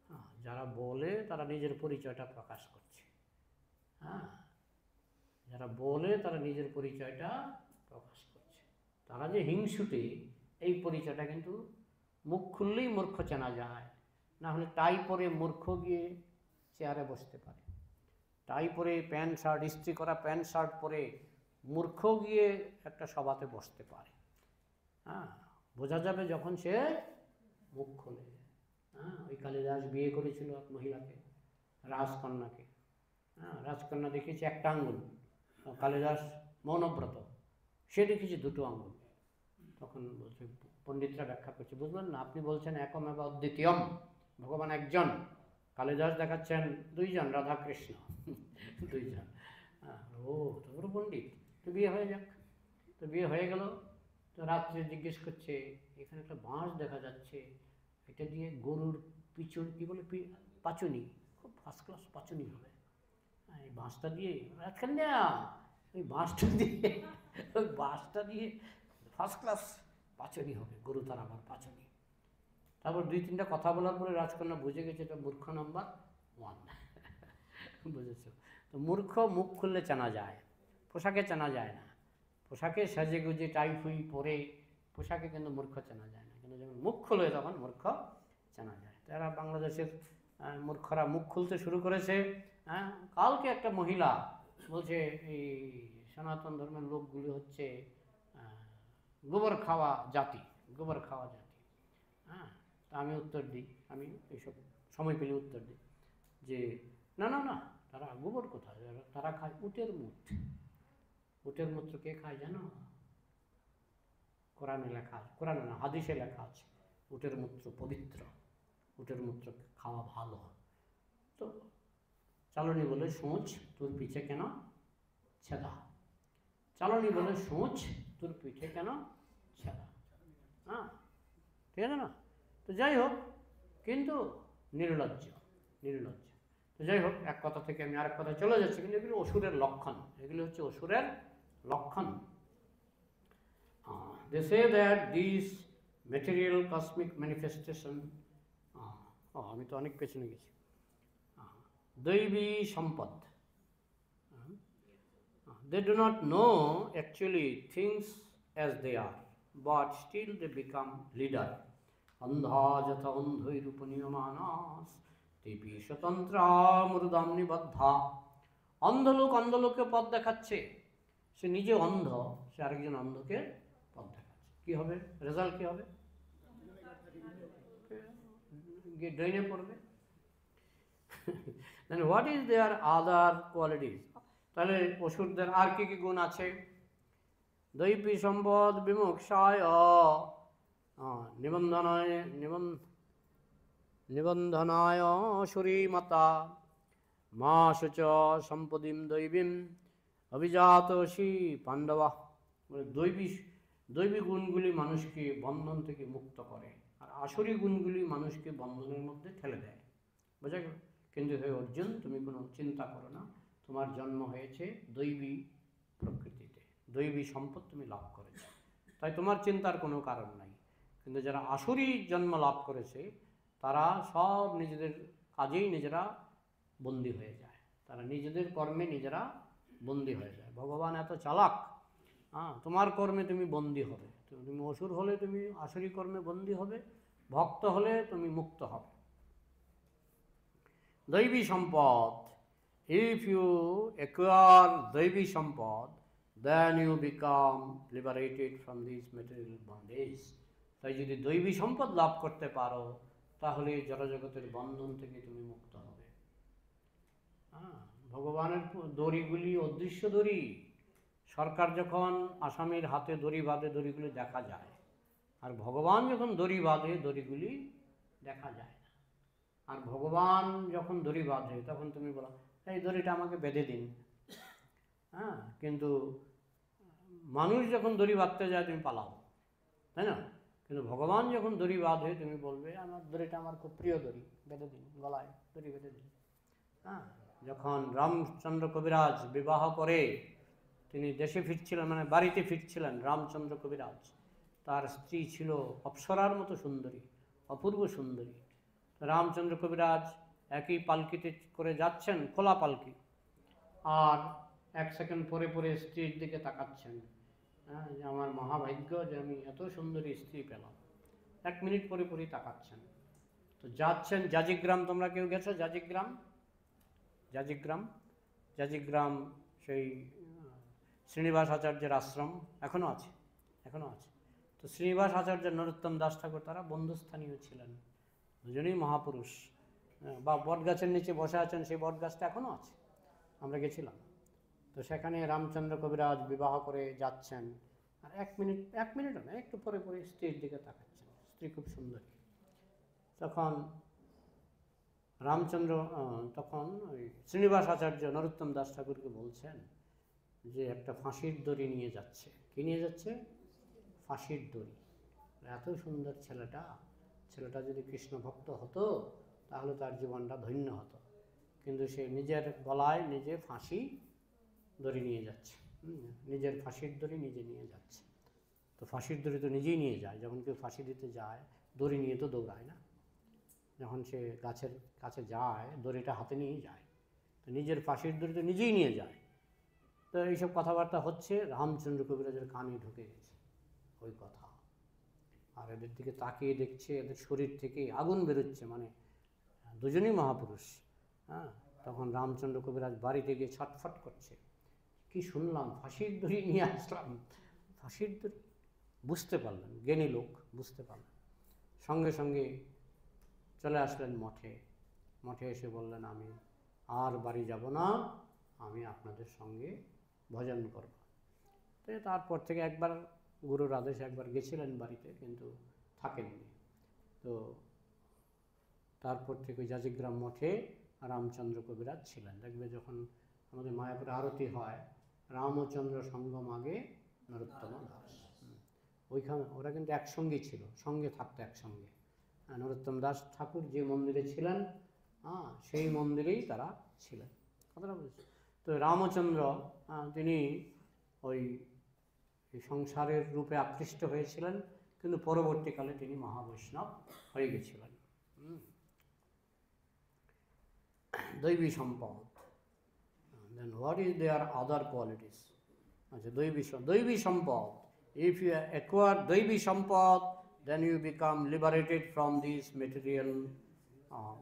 হ্যাঁ, যারা বলে তারা নিজের পরিচয়টা প্রকাশ করছে। হ্যাঁ, যারা বলে তারা নিজের পরিচয়টা প্রকাশ করছে। তারা যে হিংসুটে, এই পরিচয়টা কিন্তু মুখ খুললেই মূর্খ চেনা যায়, না হলে টাই পরে মূর্খ গিয়ে চেয়ারে বসতে পারে। টাই পরে, প্যান্ট শার্ট, ইস্ত্রি করা প্যান্ট শার্ট পরে মূর্খ গিয়ে একটা সভাতে বসতে পারে? হ্যাঁ, বোঝা যাবে যখন সে মুখ খোলে। হ্যাঁ, ওই কালিদাস বিয়ে করেছিল এক মহিলাকে, রাজকন্যাকে। হ্যাঁ, রাজকন্যা দেখিয়েছে একটা আঙ্গুল, কালিদাস মৌনব্রত, সে দেখিয়েছে দুটো আঙ্গুল। তখন বলছে, পণ্ডিতরা ব্যাখ্যা করছে, বুঝলেন না, আপনি বলছেন একম এবং অদ্বিতীয়ম, ভগবান একজন, কালিদাস দেখাচ্ছেন দুইজন, রাধা কৃষ্ণ দুইজন। হ্যাঁ, ও তোর পণ্ডিত, তো বিয়ে হয়ে যাক। তো বিয়ে হয়ে গেল। তো রাত্রে জিজ্ঞেস করছে, এখানে একটা বাঁশ দেখা যাচ্ছে, এটা দিয়ে গরুর পিছন কী বলে পাচুনি, খুব ফার্স্ট ক্লাস পাচুনি হবে। এই বাঁশটা দিয়ে আজকাল না, ওই বাঁশটা দিয়ে ফার্স্ট ক্লাস পাচুনি হবে, গরু তার আবার পাচুনি। তারপর 2-3টা কথা বলার পরে রাজকন্যা বুঝে গেছে এটা মূর্খ নাম্বার 1। বুঝেছো? তো মূর্খ মুখ খুললে চেনা যায়, পোশাকে চেনা যায় না। পোশাকে সাজে গুজে টাই ফুই পরে পোশাকে কিন্তু মূর্খ চেনা যায় না, কিন্তু যখন মুখ খোলে তখন মূর্খ চেনা যায়। তারা বাংলাদেশের মূর্খরা মুখ খুলতে শুরু করেছে। হ্যাঁ, কালকে একটা মহিলা বলছে এই সনাতন ধর্মের লোকগুলি হচ্ছে গোবর খাওয়া জাতি, গোবর খাওয়া জাতি। হ্যাঁ, তা আমি উত্তর দিই, আমি এইসব সময় পেলে উত্তর দিই যে না না না, তারা গোবর কোথায়, তারা খায় উটের মুখ। উটের মূত্র কে খায় জানো? কোরআনে লেখা আছে, কোরআনে না হাদিসে লেখা আছে, উটের মূত্র পবিত্র, উটের মূত্র খাওয়া ভালো। তো চালনি বলে সোঁচ, তোর পিঠে কেন ছেদা? চালনি বলে সোঁচ, তোর পিঠে কেন ছেদা? হ্যাঁ, ঠিক আছে না? তো যাই হোক, কিন্তু নির্লজ্জ, নির্লজ্জ। তো যাই হোক, এক কথা থেকে আমি আরেক কথায় চলে যাচ্ছি, কিন্তু এগুলো অসুরের লক্ষণ, এগুলো হচ্ছে অসুরের লক্ষণ। They say that these material cosmic manifestation, আমি তো অনেক পেছনে গেছি, দৈবী সম্পদ, they do not know actually things as they are, but still they become leader. Andha যথা অন্ধৈরূপনীয়মানাস তেপি স্বতন্ত্রা মৃদাম নিবদ্ধা। অন্ধ লোক অন্ধ লোককে পথ দেখাচ্ছে, সে নিজে অন্ধ, সে আরেকজন অন্ধকে পথ দেখাচ্ছে। কী হবে রেজাল্ট, কী হবে? গিয়ে ড্রেনে পড়বে। Then what is there other qualities? তাহলে অসুরদের আর কী কী গুণ আছে? দৈবী সম্পদ বিমুক্ষায় নিবন্ধনায় নিবন্ধনায় অসুরী মাতা মা শুচ সম্পদিম দৈবীম অভিজাতসী পাণ্ডবা। মানে দৈবী গুণগুলি মানুষকে বন্ধন থেকে মুক্ত করে, আর আসুরি গুণগুলি মানুষকে বন্ধনের মধ্যে ঠেলে দেয়। বোঝা গেল? কিন্তু হে অর্জুন, তুমি কোনো চিন্তা করো না, তোমার জন্ম হয়েছে দৈবী প্রকৃতিতে, দৈবী সম্পদ তুমি লাভ করেছো, তাই তোমার চিন্তার কোনো কারণ নাই। কিন্তু যারা আসুরি জন্ম লাভ করেছে তারা সব নিজেদের কাজেই নিজেরা বন্দী হয়ে যায়, তারা নিজেদের কর্মে নিজেরা বন্দী হয়ে যায়। ভগবান এত চালাক, হ্যাঁ, তোমার কর্মে তুমি বন্দী হবে, তুমি অসুর হলে তুমি আসুরি কর্মে বন্দী হবে, ভক্ত হলে তুমি মুক্ত হবে। দৈবী সম্পদ, ইফ ইউ অ্যাকোয়ার দৈবী সম্পদ, then you become liberated from this material bondage. তাই যদি দৈবী সম্পদ লাভ করতে পারো তাহলে জড়জগতের বন্ধন থেকে তুমি মুক্ত হবে। হ্যাঁ, ভগবানের দড়িগুলি অদৃশ্য দড়ি। সরকার যখন আসামির হাতে দড়ি বাঁধে, দড়িগুলি দেখা যায়, আর ভগবান যখন দড়ি বাঁধে, দড়িগুলি দেখা যায় না। আর ভগবান যখন দড়ি বাঁধে তখন তুমি বলো, এই দড়িটা আমাকে বেঁধে দিন। হ্যাঁ, কিন্তু মানুষ যখন দড়ি বাঁধতে যায় তুমি পালাও, তাই না? কিন্তু ভগবান যখন দড়ি বাঁধে তুমি বলবে, আমার দড়িটা আমার খুব প্রিয় দড়ি, বেঁধে দিন, গলায় দড়ি বেঁধে দিন। হ্যাঁ, যখন রামচন্দ্র কবিরাজ বিবাহ করে তিনি দেশে ফিরছিলেন, মানে বাড়িতে ফিরছিলেন, রামচন্দ্র কবিরাজ, তার স্ত্রী ছিল অপ্সরার মতো সুন্দরী, অপূর্ব সুন্দরী। রামচন্দ্র কবিরাজ একই পালকিতে করে যাচ্ছেন, খোলা পালকি, আর 1 সেকেন্ড পরে পরে স্ত্রীর দিকে তাকাচ্ছেন। হ্যাঁ, যে আমার মহাভাগ্য যে আমি এত সুন্দরী স্ত্রী পেলাম। 1 মিনিট পরে পরেই তাকাচ্ছেন। তো যাচ্ছেন জাজিগ্রাম, তোমরা কেউ গেছো জাজিগ্রাম? জাজিগ্রাম জাজিগ্রাম সেই শ্রীনিবাস আচার্যের আশ্রম এখনও আছে, এখনও আছে। তো শ্রীনিবাস আচার্য, নরোত্তম দাস ঠাকুর তারা বন্ধুস্থানীয় ছিলেন, দুজনেই মহাপুরুষ। বা বটগাছের নিচে বসে আছেন, সেই বটগাছটা এখনও আছে, আমরা গেছিলাম। তো সেখানে রামচন্দ্র কবিরাজ বিবাহ করে যাচ্ছেন, আর এক মিনিটও না, একটু পরে পরে স্ত্রীর দিকে তাকাচ্ছেন। স্ত্রী খুব সুন্দরী। তখন রামচন্দ্র তখন ওই শ্রীনিবাস আচার্য নরোত্তম দাস ঠাকুরকে বলছেন যে একটা ফাঁসির দড়ি নিয়ে যাচ্ছে। কি নিয়ে যাচ্ছে? ফাঁসির দড়ি। এত সুন্দর ছেলেটা, ছেলেটা যদি কৃষ্ণ ভক্ত হতো তাহলে তার জীবনটা ধন্য হতো, কিন্তু সে নিজের গলায় নিজে ফাঁসি দড়ি নিয়ে যাচ্ছে। নিজের ফাঁসির দড়ি নিজে নিয়ে যাচ্ছে। তো ফাঁসির দড়ি তো নিজেই নিয়ে যায়, যখন কেউ ফাঁসি দিতে যায় দড়ি নিয়ে তো দৌড়ায় না, যখন সে গাছের কাছে যায় দড়িটা হাতে নিয়ে যায়, তো নিজের ফাঁসির দড়ি তো নিজেই নিয়ে যায়। তো এইসব কথাবার্তা হচ্ছে, রামচন্দ্র কবিরাজের কানে ঢুকে গেছে ওই কথা। আর এদের দিকে তাকিয়ে দেখছে, এদের শরীর থেকে আগুন বেরোচ্ছে, মানে দুজনেই মহাপুরুষ। হ্যাঁ, তখন রামচন্দ্র কবিরাজ বাড়িতে গিয়ে ছটফট করছে, কি শুনলাম, ফাঁসির দড়ি নিয়ে আসলাম, ফাঁসির দড়ি। বুঝতে পারলেন, জ্ঞানী লোক বুঝতে পারলেন, সঙ্গে সঙ্গে চলে আসলেন মঠে। মঠে এসে বললেন, আমি আর বাড়ি যাব না, আমি আপনাদের সঙ্গে ভজন করব। তো তারপর থেকে একবার গুরুর আদেশে একবার গেছিলেন বাড়িতে, কিন্তু থাকেননি। তো তারপর থেকে জাজিগ্রাম মঠে রামচন্দ্র কবিরাজ ছিলেন। দেখবে যখন আমাদের মায়াপুরে আরতি হয়, রামচন্দ্র সঙ্গম আগে নরোত্তম দাস, ওইখানে ওরা কিন্তু একসঙ্গেই ছিল, সঙ্গে থাকতো একসঙ্গে। নরোত্তম দাস ঠাকুর যে মন্দিরে ছিলেন, সেই মন্দিরেই তারা ছিলেন। কথাটা বুঝছি। তো রামচন্দ্র তিনি ওই সংসারের রূপে আকৃষ্ট হয়েছিলেন, কিন্তু পরবর্তীকালে তিনি মহাবৈষ্ণব হয়ে গেছিলেন। দৈবী সম্পদ। Then what is there other qualities? আচ্ছা, দৈবী সম্পদ। ইফ ইউ অ্যাকোয়ার দৈবী সম্পদ, then you become liberated from this material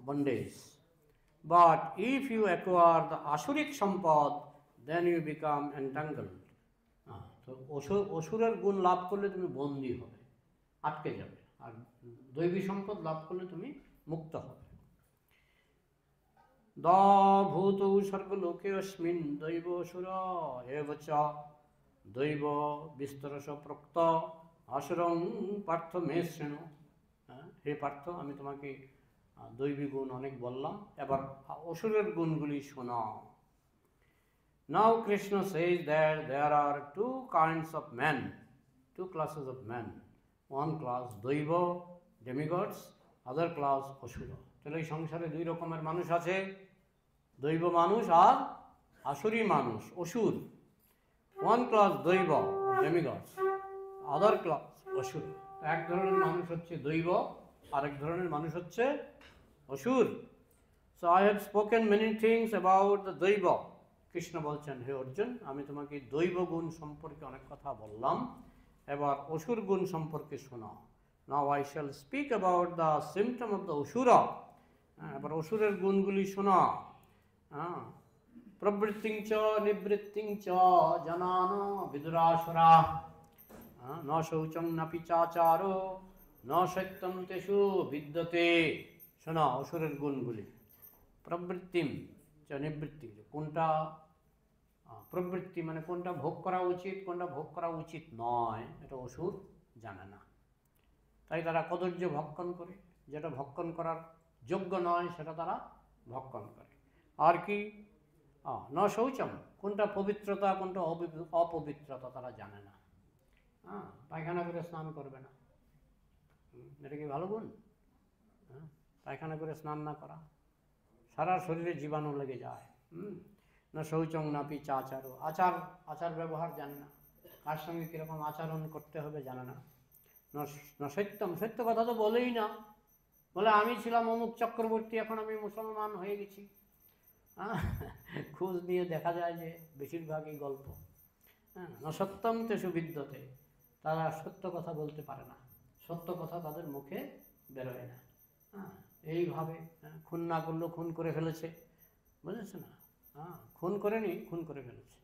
bondage. But if you acquire the asuric sampad, then you become entangled. তো অসুরের গুণ লাভ করলে তুমি বন্দী হবে, আটকে যাবে, আর দৈবী সম্পদ লাভ করলে তুমি মুক্ত হবে। ভূত সর্বলোকে অস্মিন দৈব অসুর এব চ দৈব বিস্তরস প্রক্ত আসুরং পার্থ মে শ্রেণু। হে পার্থ, আমি তোমাকে দৈবী গুণ অনেক বললাম, এবার অসুরের গুণগুলি শোনাও। Now Krishna says that there are two kinds of men, two classes of men. One class দৈব, demigods, other class অসুর। তাহলে এই সংসারে দুই রকমের মানুষ আছে, দৈব মানুষ আর আসুরি মানুষ, অসুর। One class দৈব, demigods, other class অসুর। এক ধরনের মানুষ হচ্ছে দৈব, আরেক ধরনের মানুষ হচ্ছে অসুর। So I have spoken many things about the দৈব। কৃষ্ণ বলছেন, হে অর্জুন, আমি তোমাকে দৈব গুণ সম্পর্কে অনেক কথা বললাম, এবার অসুর গুণ সম্পর্কে শোনাও। Now I shall speak about the symptom of the Ashura. এবার অসুরের গুণগুলি শোনাও। প্রবৃত্তিং চ নিবৃত্তিং চ জনান বিদুরাসুরা ন শৌচং নাপি চাচারো ন সত্যম তেষু বিদ্যতে। শোনা অসুরের গুণগুলি। প্রবৃত্তিম চ নিবৃত্তি, কোনটা প্রবৃত্তি মানে কোনটা ভোগ করা উচিত, কোনটা ভোগ করা উচিত নয়, এটা অসুর জানে না। তাই তারা কদর্য ভক্ষণ করে, যেটা ভক্ষণ করার যোগ্য নয় সেটা তারা ভক্ষণ করে। আর কি ন শৌচম, কোনটা পবিত্রতা কোনটা অপবিত্রতা তারা জানে না। পায়খানা করে স্নান করবে না, এটা কি ভালো গুণ? পায়খানা করে স্নান না করা, সারা শরীরে জীবাণু লেগে যায়। না শৌচং নাপি চাচারো, আচার ব্যবহার জানে না, কার সঙ্গে কীরকম আচরণ করতে হবে জানে না। না সত্যম, সত্য কথা তো বলেই না, বলে আমি ছিলাম অমুক চক্রবর্তী, এখন আমি মুসলমান হয়ে গেছি। খোঁজ নিয়ে দেখা যায় যে বেশিরভাগই গল্প। না সত্যম তেষু বিদ্যতে, তারা সত্য কথা বলতে পারে না, সত্য কথা তাদের মুখে বেরোয় না। এইভাবে খুন না করলেও খুন করে ফেলেছে, বুঝেছে না? হ্যাঁ, খুন করেনি, খুন করে ফেলেছে।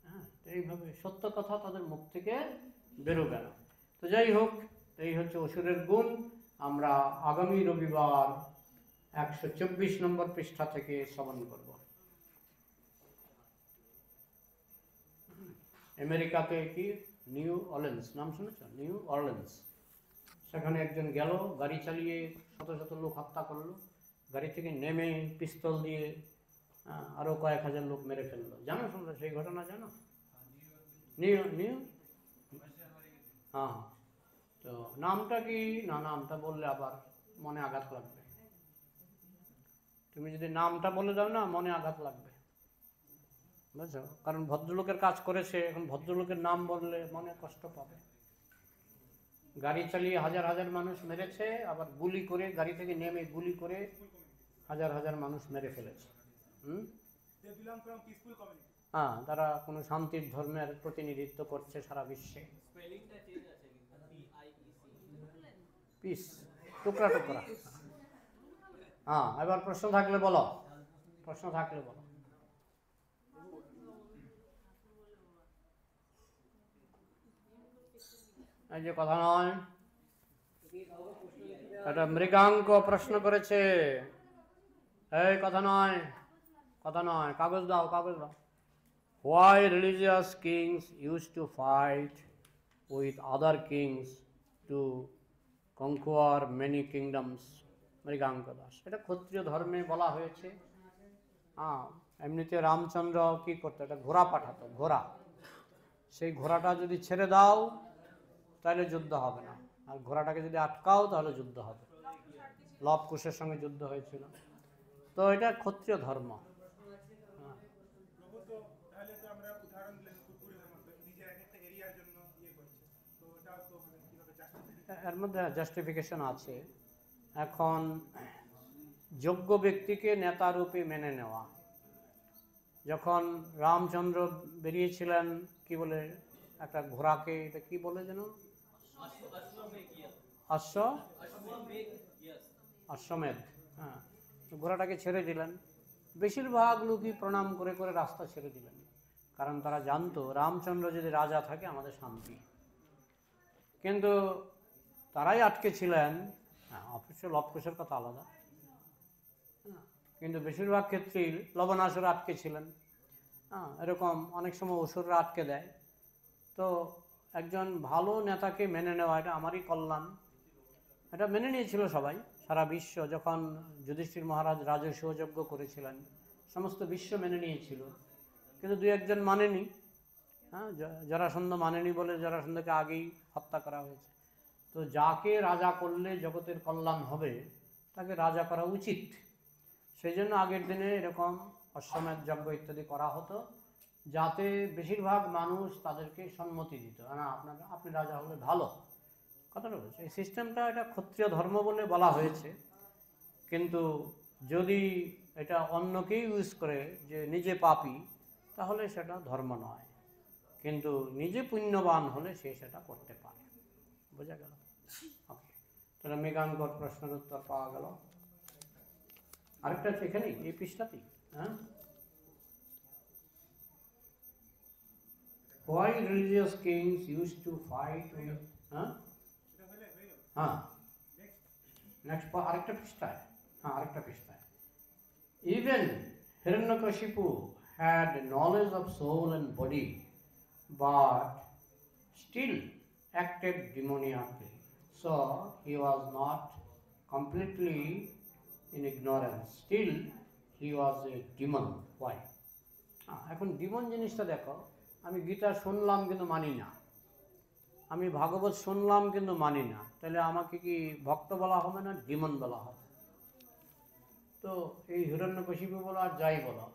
হ্যাঁ, তো এইভাবে সত্য কথা তাদের মুখ থেকে বেরোবে না। তো যাই হোক, এই হচ্ছে অসুরের গুণ। আমরা আগামী রবিবার 124 নম্বর পৃষ্ঠা থেকে শ্রবণ করব। আমেরিকাতে কি নিউ অরলিন্স নাম শুনেছ? নিউ অরলিন্স, সেখানে একজন গেল গাড়ি চালিয়ে, শত শত লোক হত্যা করলো, গাড়ি থেকে নেমে পিস্তল দিয়ে আরও কয়েক হাজার লোক মেরে ফেললো। জানো তোমরা সেই ঘটনা জানো? নিউ নিউ হ্যাঁ, তো নামটা কি? না, নামটা বললে আবার মনে আঘাত লাগবে। তুমি যদি নামটা বলে দাও না, মনে আঘাত লাগবে, বুঝছো? কারণ ভদ্রলোকের কাজ করেছে, এখন ভদ্রলোকের নাম বললে মনে কষ্ট পাবে। গাড়ি চালিয়ে হাজার হাজার মানুষ মেরেছে, আবার গুলি করে, গাড়ি থেকে নেমে গুলি করে হাজার হাজার মানুষ মেরে ফেলেছে। হ্যাঁ, তারা কোনো শান্তির ধর্মের প্রতিনিধিত্ব করছে সারা বিশ্বে। পিস, টুকরা টুকরা। হ্যাঁ, এবার প্রশ্ন থাকলে বলো, প্রশ্ন থাকলে বলো। এই যে কথা নয়, এটা মৃগাঙ্ক প্রশ্ন করেছে। এই কথা নয়, কথা নয়, কাগজ দাও, কাগজ দাও। Why religious kings used to fight with other kings to conquer many kingdoms? Mriganka Das. এটা ক্ষত্রিয় ধর্মে বলা হয়েছে। হ্যাঁ, এমনিতে রামচন্দ্র কি করতো, একটা ঘোড়া পাঠাতো, ঘোড়া। সেই ঘোড়াটা যদি ছেড়ে দাও তাহলে যুদ্ধ হবে না, আর ঘোড়াটাকে যদি আটকাও তাহলে যুদ্ধ হবে। লব কুশের সঙ্গে যুদ্ধ হয়েছিল। তো এটা ক্ষত্রিয় ধর্ম। এর মধ্যে জাস্টিফিকেশন আছে। এখন যোগ্য ব্যক্তিকে নেতা রূপে মেনে নেওয়া। যখন রামচন্দ্র বেরিয়েছিলেন, কি বলে একটা ঘোড়াকে, এটা কি বলে যেন, অশ্বমেধ। হ্যাঁ, ঘোড়াটাকে ছেড়ে দিলেন। বেশিরভাগ লোকই প্রণাম করে করে রাস্তা ছেড়ে দিলেন, কারণ তারা জানতো রামচন্দ্র যদি রাজা থাকে আমাদের শান্তি। কিন্তু তারাই আটকে ছিলেন। হ্যাঁ, অবশ্য লবকুশের কথা আলাদা, কিন্তু বেশিরভাগ ক্ষেত্রেই লবণাসুর আটকে ছিলেন। হ্যাঁ, এরকম অনেক সময় অসুররা আটকে দেয়। তো একজন ভালো নেতাকে মেনে নেওয়া, এটা আমারই কল্যাণ, এটা মেনে নিয়েছিল সবাই, সারা বিশ্ব। যখন যুধিষ্ঠির মহারাজ রাজস্ব যজ্ঞ করেছিলেন, সমস্ত বিশ্ব মেনে নিয়েছিল, কিন্তু দুই একজন মানেনি। হ্যাঁ, জরাসন্ধ মানেনি বলে জরাসন্ধকে আগেই হত্যা করা হয়েছে। তো যাকে রাজা করলে জগতের কল্যাণ হবে তাকে রাজা করা উচিত। সেই জন্য আগের দিনে এরকম অশ্বমেধ যজ্ঞ ইত্যাদি করা হতো, যাতে বেশিরভাগ মানুষ তাদেরকে সম্মতি দিত, না আপনি রাজা হলে ভালো। কথাটা বলছে, এই সিস্টেমটা এটা ক্ষত্রিয় ধর্ম বলে বলা হয়েছে। কিন্তু যদি এটা অন্যকেই ইউজ করে যে নিজে পাপী, তাহলে সেটা ধর্ম নয়। কিন্তু নিজে পুণ্যবান হলে সে সেটা করতে পারে। বোঝা গেল? ওকে, তাহলে মৃগাঙ্কর প্রশ্নের উত্তর পাওয়া গেল। আরেকটা আছে এখানেই, এই পৃষ্ঠাতেই। হ্যাঁ, why religious kings used to fight with, হ্যাঁ হ্যাঁ, নেক্সট আরেকটা পৃষ্ঠায়, হ্যাঁ আরেকটা পৃষ্ঠায়। Even Hiranyakashipu had knowledge of soul and body, but still acted demoniacally. So he was not completely in ignorance. Still he was a demon. Why? এখন Demon জিনিসটা দেখো, আমি গীতা শুনলাম কিন্তু মানি না, আমি ভাগবত শুনলাম কিন্তু মানি না, তাহলে আমাকে কি ভক্ত বলা হবে না ডিমন বলা হবে? তো এই হিরণ্যকশিপু বলো আর যাই বলো,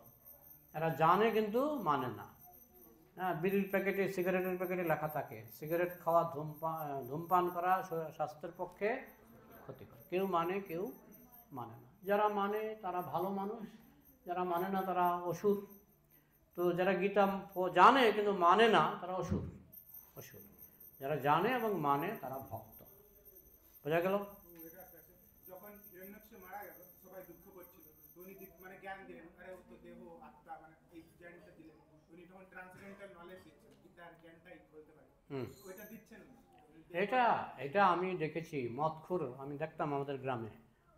এরা জানে কিন্তু মানে না। হ্যাঁ, বিড়ির প্যাকেটে, সিগারেটের প্যাকেটে লেখা থাকে সিগারেট খাওয়া, ধূমপান করা স্বাস্থ্যের পক্ষে ক্ষতিকর। কেউ মানে, কেউ মানে না। যারা মানে তারা ভালো মানুষ, যারা মানে না তারা অসুর। তো যারা গীতা জানে কিন্তু মানে না তারা অসুর, অসুর। যারা জানে এবং মানে তারা ভক্ত। বোঝা গেল? যখন হিরণ্যাক্ষ মারা গেল সবাই দুঃখ করছিল, উনি মানে জ্ঞান দিলেন, আরে ও তো দেহ আত্মা, মানে হুম। এটা এটা আমি দেখেছি, মদখুর আমি দেখতাম আমাদের গ্রামে,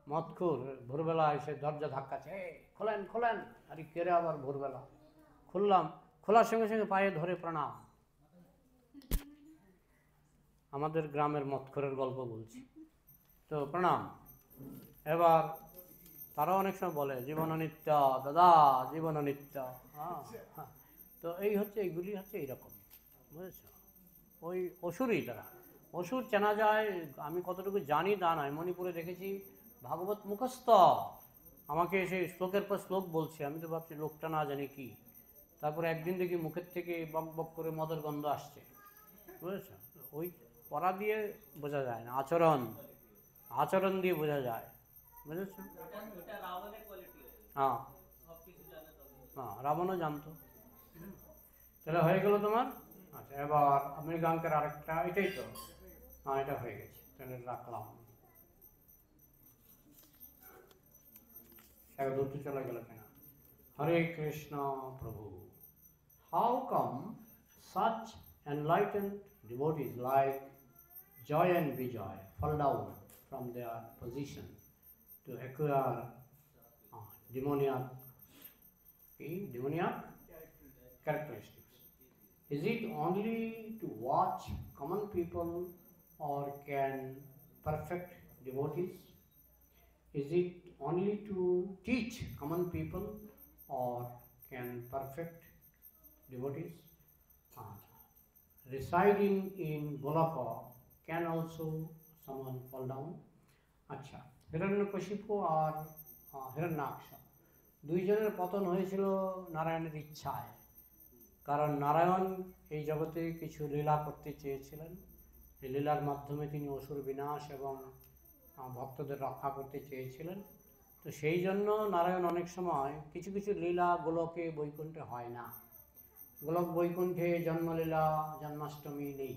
মদখুর ভোরবেলা এসে দরজা ধাক্কাচ্ছে, "এই খোলেন খোলেন।" আরে কেরে আবার ভোরবেলা? খুললাম, খোলার সঙ্গে সঙ্গে পায়ে ধরে প্রণাম। আমাদের গ্রামের মদখুরের গল্প বলছি, তো প্রণাম। এবার তারা অনেক সময় বলে জীবন অনিত্য, দাদা জীবন অনিত্য। হ্যাঁ, হ্যাঁ। তো এইগুলি হচ্ছে এইরকম, বুঝেছ? ওই অসুরই তারা, অসুর চেনা যায়। আমি কতটুকু জানি তা নয়, মণিপুরে দেখেছি ভাগবত মুখস্থ, আমাকে সেই শ্লোকের পর শ্লোক বলছে, আমি তো ভাবছি লোকটা না জানি কি। তারপরে একদিন দেখি মুখের থেকে বক বক করে মদের গন্ধ আসছে, বুঝেছ? ওই পড়া দিয়ে বোঝা যায় না, আচরণ আচরণ দিয়ে বোঝা যায়, বুঝেছ? হ্যাঁ, হ্যাঁ, রাবণও জানতো। তাহলে হয়ে গেল তোমার। আচ্ছা, এবার মৃগাঙ্কের আরেকটা, এটাই তো, হ্যাঁ এটা হয়ে গেছে, তাহলে রাখলাম। এক দুটো চলে গেল কেন? হরে কৃষ্ণ প্রভু। How come such enlightened devotees like Joy and Vijay fall down from their position to acquire demoniac characteristics? Is it only to watch common people, or can perfect devotees? Is it only to teach common people, or can perfect devotees? Residing in Golaka, can also someone fall down? আচ্ছা, হিরণ্যকশিপু আর হিরণ্যাক্ষ দুইজনের পতন হয়েছিল নারায়ণের ইচ্ছায়। কারণ নারায়ণ এই জগতে কিছু লীলা করতে চেয়েছিলেন, এই লীলার মাধ্যমে তিনি অসুর বিনাশ এবং ভক্তদের রক্ষা করতে চেয়েছিলেন। তো সেই জন্য নারায়ণ অনেক সময় কিছু কিছু লীলা গোলকে বৈকুণ্ঠে হয় না। গোলক বৈকুণ্ঠে জন্মলীলা জন্মাষ্টমী নেই,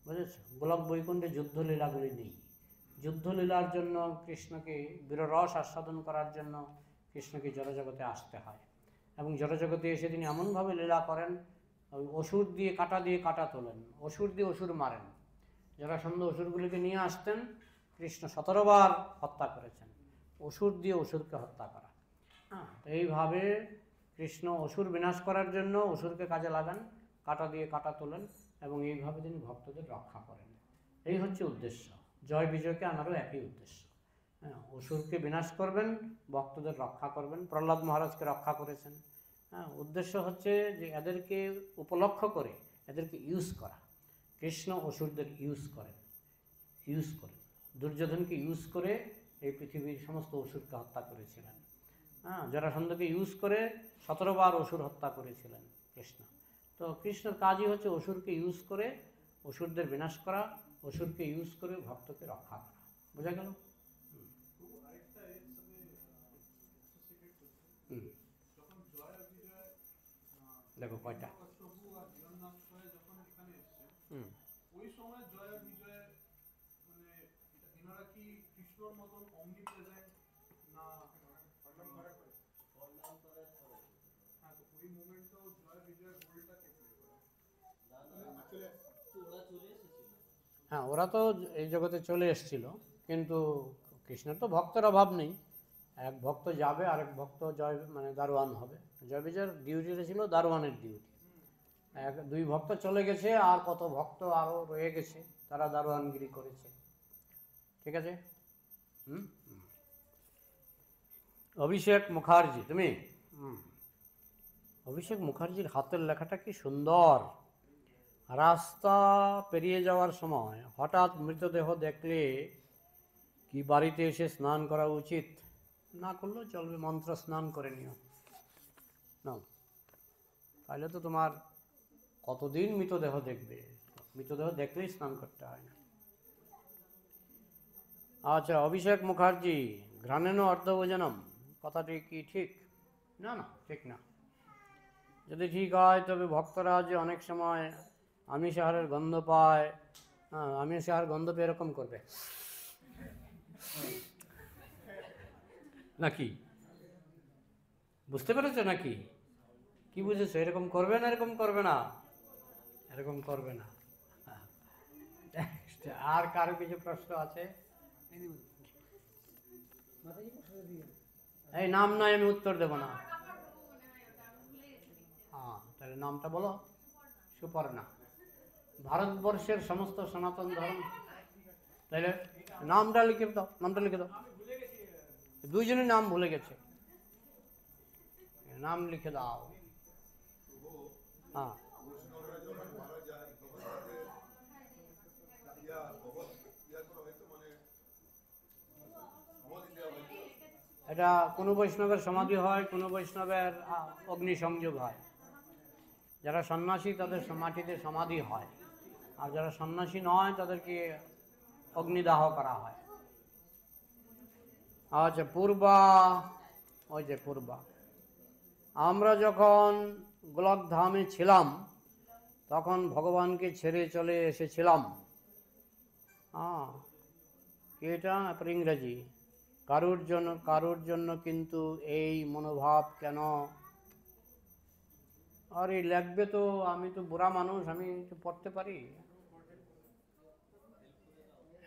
বুঝেছ? গোলক বৈকুণ্ঠে যুদ্ধলীলাগুলি নেই। যুদ্ধলীলার জন্য কৃষ্ণকে বীররস আস্বাদন করার জন্য কৃষ্ণকে জড়জগতে আসতে হয়, এবং জড়জগতে এসে তিনি এমনভাবে লীলা করেন, ওই অসুর দিয়ে কাটা তোলেন, অসুর দিয়ে অসুর মারেন। জরাসন্ধ অসুরগুলিকে নিয়ে আসতেন, কৃষ্ণ 17 বার হত্যা করেছেন, অসুর দিয়ে অসুরকে হত্যা করা। হ্যাঁ, তো এইভাবে কৃষ্ণ অসুর বিনাশ করার জন্য অসুরকে কাজে লাগান, কাটা দিয়ে কাটা তোলেন, এবং এইভাবে তিনি ভক্তদের রক্ষা করেন। এই হচ্ছে উদ্দেশ্য। জয় বিজয়কে আনারও একই উদ্দেশ্য। হ্যাঁ, অসুরকে বিনাশ করবেন, ভক্তদের রক্ষা করবেন। প্রহ্লাদ মহারাজকে রক্ষা করেছেন। হ্যাঁ, উদ্দেশ্য হচ্ছে যে এদেরকে উপলক্ষ করে এদেরকে ইউজ করা। কৃষ্ণ অসুরদের ইউজ করেন, দুর্যোধনকে ইউজ করে এই পৃথিবীর সমস্ত অসুরকে হত্যা করেছিলেন। হ্যাঁ, জরাসন্ধকে ইউজ করে 17 বার অসুর হত্যা করেছিলেন কৃষ্ণ। তো কৃষ্ণের কাজই হচ্ছে অসুরকে ইউজ করে অসুরদের বিনাশ করা, অসুরকে ইউজ করে ভক্তকে রক্ষা করা। বোঝা গেল? দেখো কয়টা। ওই সময় জয় বিজয় মানে এনারা কি কৃষ্ণর মতন অমনিপ্রেজেন্ট না? হ্যাঁ, তো ওই মোমেন্টটাও জয় বিজয়ের রোলটা কে প্লে করে? হ্যাঁ, ওরা তো এই জগতে চলে এসেছিল, কিন্তু কৃষ্ণের তো ভক্তের অভাব নেই। এক ভক্ত যাবে, আরেক ভক্ত দারোয়ান হবে। জয় বিজয়ের ডিউটিটা ছিল দারোয়ানের ডিউটি। দুই ভক্ত চলে গেছে, আর কত ভক্ত আরও রয়ে গেছে, তারা দারোয়ানগিরি করেছে। ঠিক আছে? অভিষেক মুখার্জি, তুমি? অভিষেক মুখার্জির হাতের লেখাটা কি সুন্দর। রাস্তা পেরিয়ে যাওয়ার সময় হঠাৎ মৃতদেহ দেখলে কি বাড়িতে এসে স্নান করা উচিত? না করলেও চলবে, মন্ত্র স্নান করে নিও না, তাহলে তো তোমার কতদিন মৃতদেহ দেখবে, মৃতদেহ দেখলেই স্নান করতে হয় না। আচ্ছা, অভিষেক মুখার্জি, ঘ্রাণেন অর্ধভোজনম, কথাটি কি ঠিক? না, না, ঠিক না। যদি ঠিক হয় তবে ভক্তরা যে অনেক সময় আমিষ আহারের গন্ধ পায়, হ্যাঁ, আমিষ আহার গন্ধ পেয়ে এরকম করবে নাকি? বুঝতে পেরেছো নাকি? কি বুঝেছো? এরকম করবে না, এরকম করবে না, এরকম করবে না। নেক্সট, আর কারো কিছু প্রশ্ন আছে? এই নাম নয়, আমি উত্তর দেব না। হ্যাঁ, তাহলে নামটা বলো। সুপর্ণা। ভারতবর্ষের সমস্ত সনাতন ধর্ম, তাহলে নামটা লিখে দাও, নামটা লিখে দাও। দুইজনের নাম ভুলে গেছে, নাম লিখে দাও। হ্যাঁ, এটা কোনো বৈষ্ণবের সমাধি হয়, কোনো বৈষ্ণবের অগ্নিসংযোগ হয়। যারা সন্ন্যাসী তাদের মাটিতে সমাধি হয়, আর যারা সন্ন্যাসী নয় তাদেরকে অগ্নিদাহ করা হয়। আচ্ছা, পূর্বা, ওই যে পূর্বা, আমরা যখন গোলকধামে ছিলাম তখন ভগবানকে ছেড়ে চলে এসেছিলাম। হ্যাঁ, এটা ইংরেজি। কারুর জন্য কিন্তু এই মনোভাব কেন? আরে লাগবে তো, আমি তো বুড়া মানুষ, আমি তো পড়তে পারি।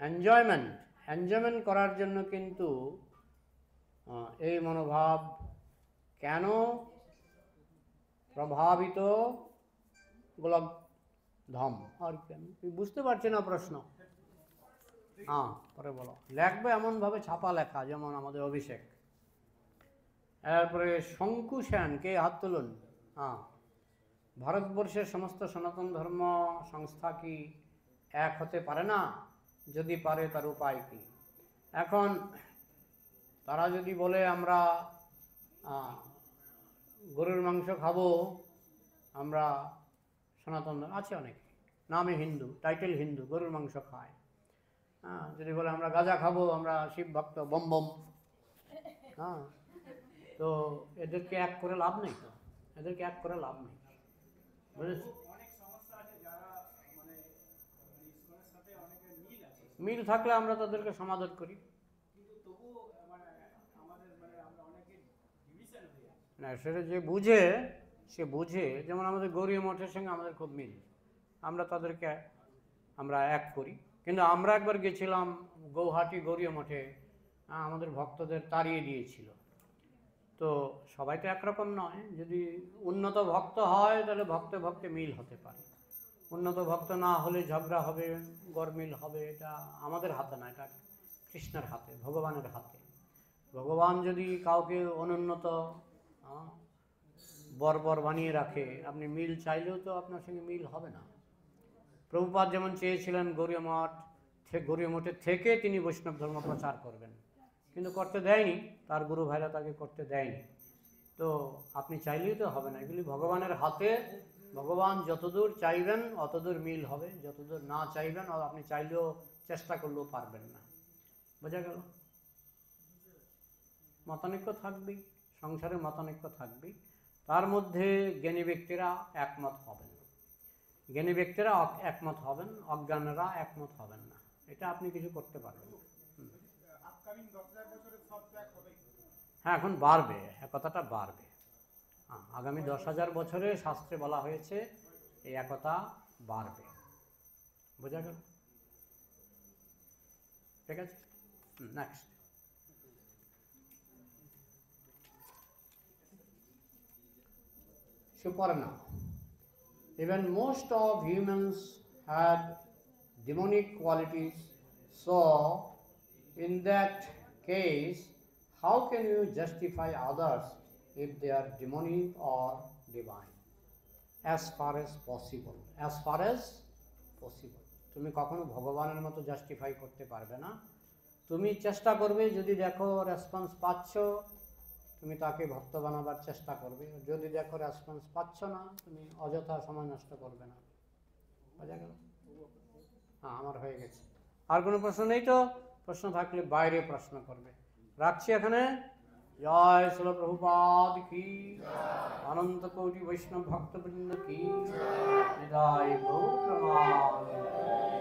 এনজয়মেন্ট করার জন্য কিন্তু এই মনোভাব কেন প্রভাবিত গোলক ধাম? আর কেন বুঝতে পারছি না প্রশ্ন। হ্যাঁ, পরে বলো। লেখবে এমনভাবে ছাপা লেখা, যেমন আমাদের অভিষেক। এরপরে শঙ্কু সেন, কে হাত তুলুন? হ্যাঁ, ভারতবর্ষের সমস্ত সনাতন ধর্ম সংস্থা কি এক হতে পারে না? যদি পারে তার উপায় কি? এখন তারা যদি বলে আমরা গরুর মাংস খাবো, আমরা সনাতন আছে অনেকে, নামে হিন্দু, টাইটেল হিন্দু, গরুর মাংস খায়। হ্যাঁ, যদি বলে আমরা গাঁজা খাবো, আমরা শিব ভক্ত, বম বম। হ্যাঁ, তো এদেরকে এক করে লাভ নেই, তো এদেরকে এক করে লাভ নেই, বুঝেছ? মিল থাকলে আমরা তাদেরকে সমাদর করি। না, সেটা যে বুঝে, সে বুঝে। যেমন আমাদের গৌরী মঠের সঙ্গে আমাদের খুব মিল, আমরা তাদেরকে আমরা এক করি। কিন্তু আমরা একবার গেছিলাম গৌহাটি গৌরী মঠে, আমাদের ভক্তদের তাড়িয়ে দিয়েছিল। তো সবাই তো একরকম নয়। যদি উন্নত ভক্ত হয় তাহলে ভক্তে ভক্তে মিল হতে পারে। উন্নত ভক্ত না হলে ঝগড়া হবে, গরমিল হবে। এটা আমাদের হাতে না, এটা কৃষ্ণের হাতে, ভগবানের হাতে। ভগবান যদি কাউকে অনুন্নত বর্বর বানিয়ে রাখে, আপনি মিল চাইলেও তো আপনার সঙ্গে মিল হবে না। প্রভুপাদ যেমন চেয়েছিলেন গৌরী মঠের থেকে তিনি বৈষ্ণব ধর্ম প্রচার করবেন, কিন্তু করতে দেয়নি, তার গুরু ভাইরা তাকে করতে দেয়নি। তো আপনি চাইলেই তো হবে না, এগুলি ভগবানের হাতে। ভগবান যতদূর চাইবেন অতদূর মিল হবে, যতদূর না চাইবেন আপনি চাইলেও চেষ্টা করলেও পারবেন না। বোঝা গেল? মতানৈক্য থাকবেই, সংসারে মতানৈক্য থাকবেই। তার মধ্যে জ্ঞানী ব্যক্তিরা একমত হবেন, জ্ঞানী ব্যক্তিরা একমত হবেন, অজ্ঞানীরা একমত হবেন না। এটা আপনি কিছু করতে পারবেন না। হ্যাঁ, এখন বাড়বে, একতাটা বাড়বে। আগামী 10,000 বছরে শাস্ত্রে বলা হয়েছে এই একতা বাড়বে। বোঝা গেল? ঠিক আছে, next. Suparna. Even most of humans have demonic qualities, so in that case, how can you justify others if they are demonic or divine? As far as possible. As far as possible. তুমি কখনো ভগবানের মতো justify করতে পারবে না। তুমি চেষ্টা করবে, যদি দেখো রেসপন্স পাচ্ছ, তুমি তাকে ভক্ত বানাবার চেষ্টা করবে। যদি দেখো রেসপন্স পাচ্ছ না, তুমি অযথা সময় নষ্ট করবে না। বোঝা গেল? হ্যাঁ, আমার হয়ে গেছে। আর কোনো প্রশ্ন নেই তো? প্রশ্ন থাকলে বাইরে প্রশ্ন করবে। রাখছি এখানে। জয় শ্রীল প্রভুপাদ কি, অনন্ত কোটি বৈষ্ণব ভক্তবৃন্দ কি, হৃদয় গৌর প্রণাম।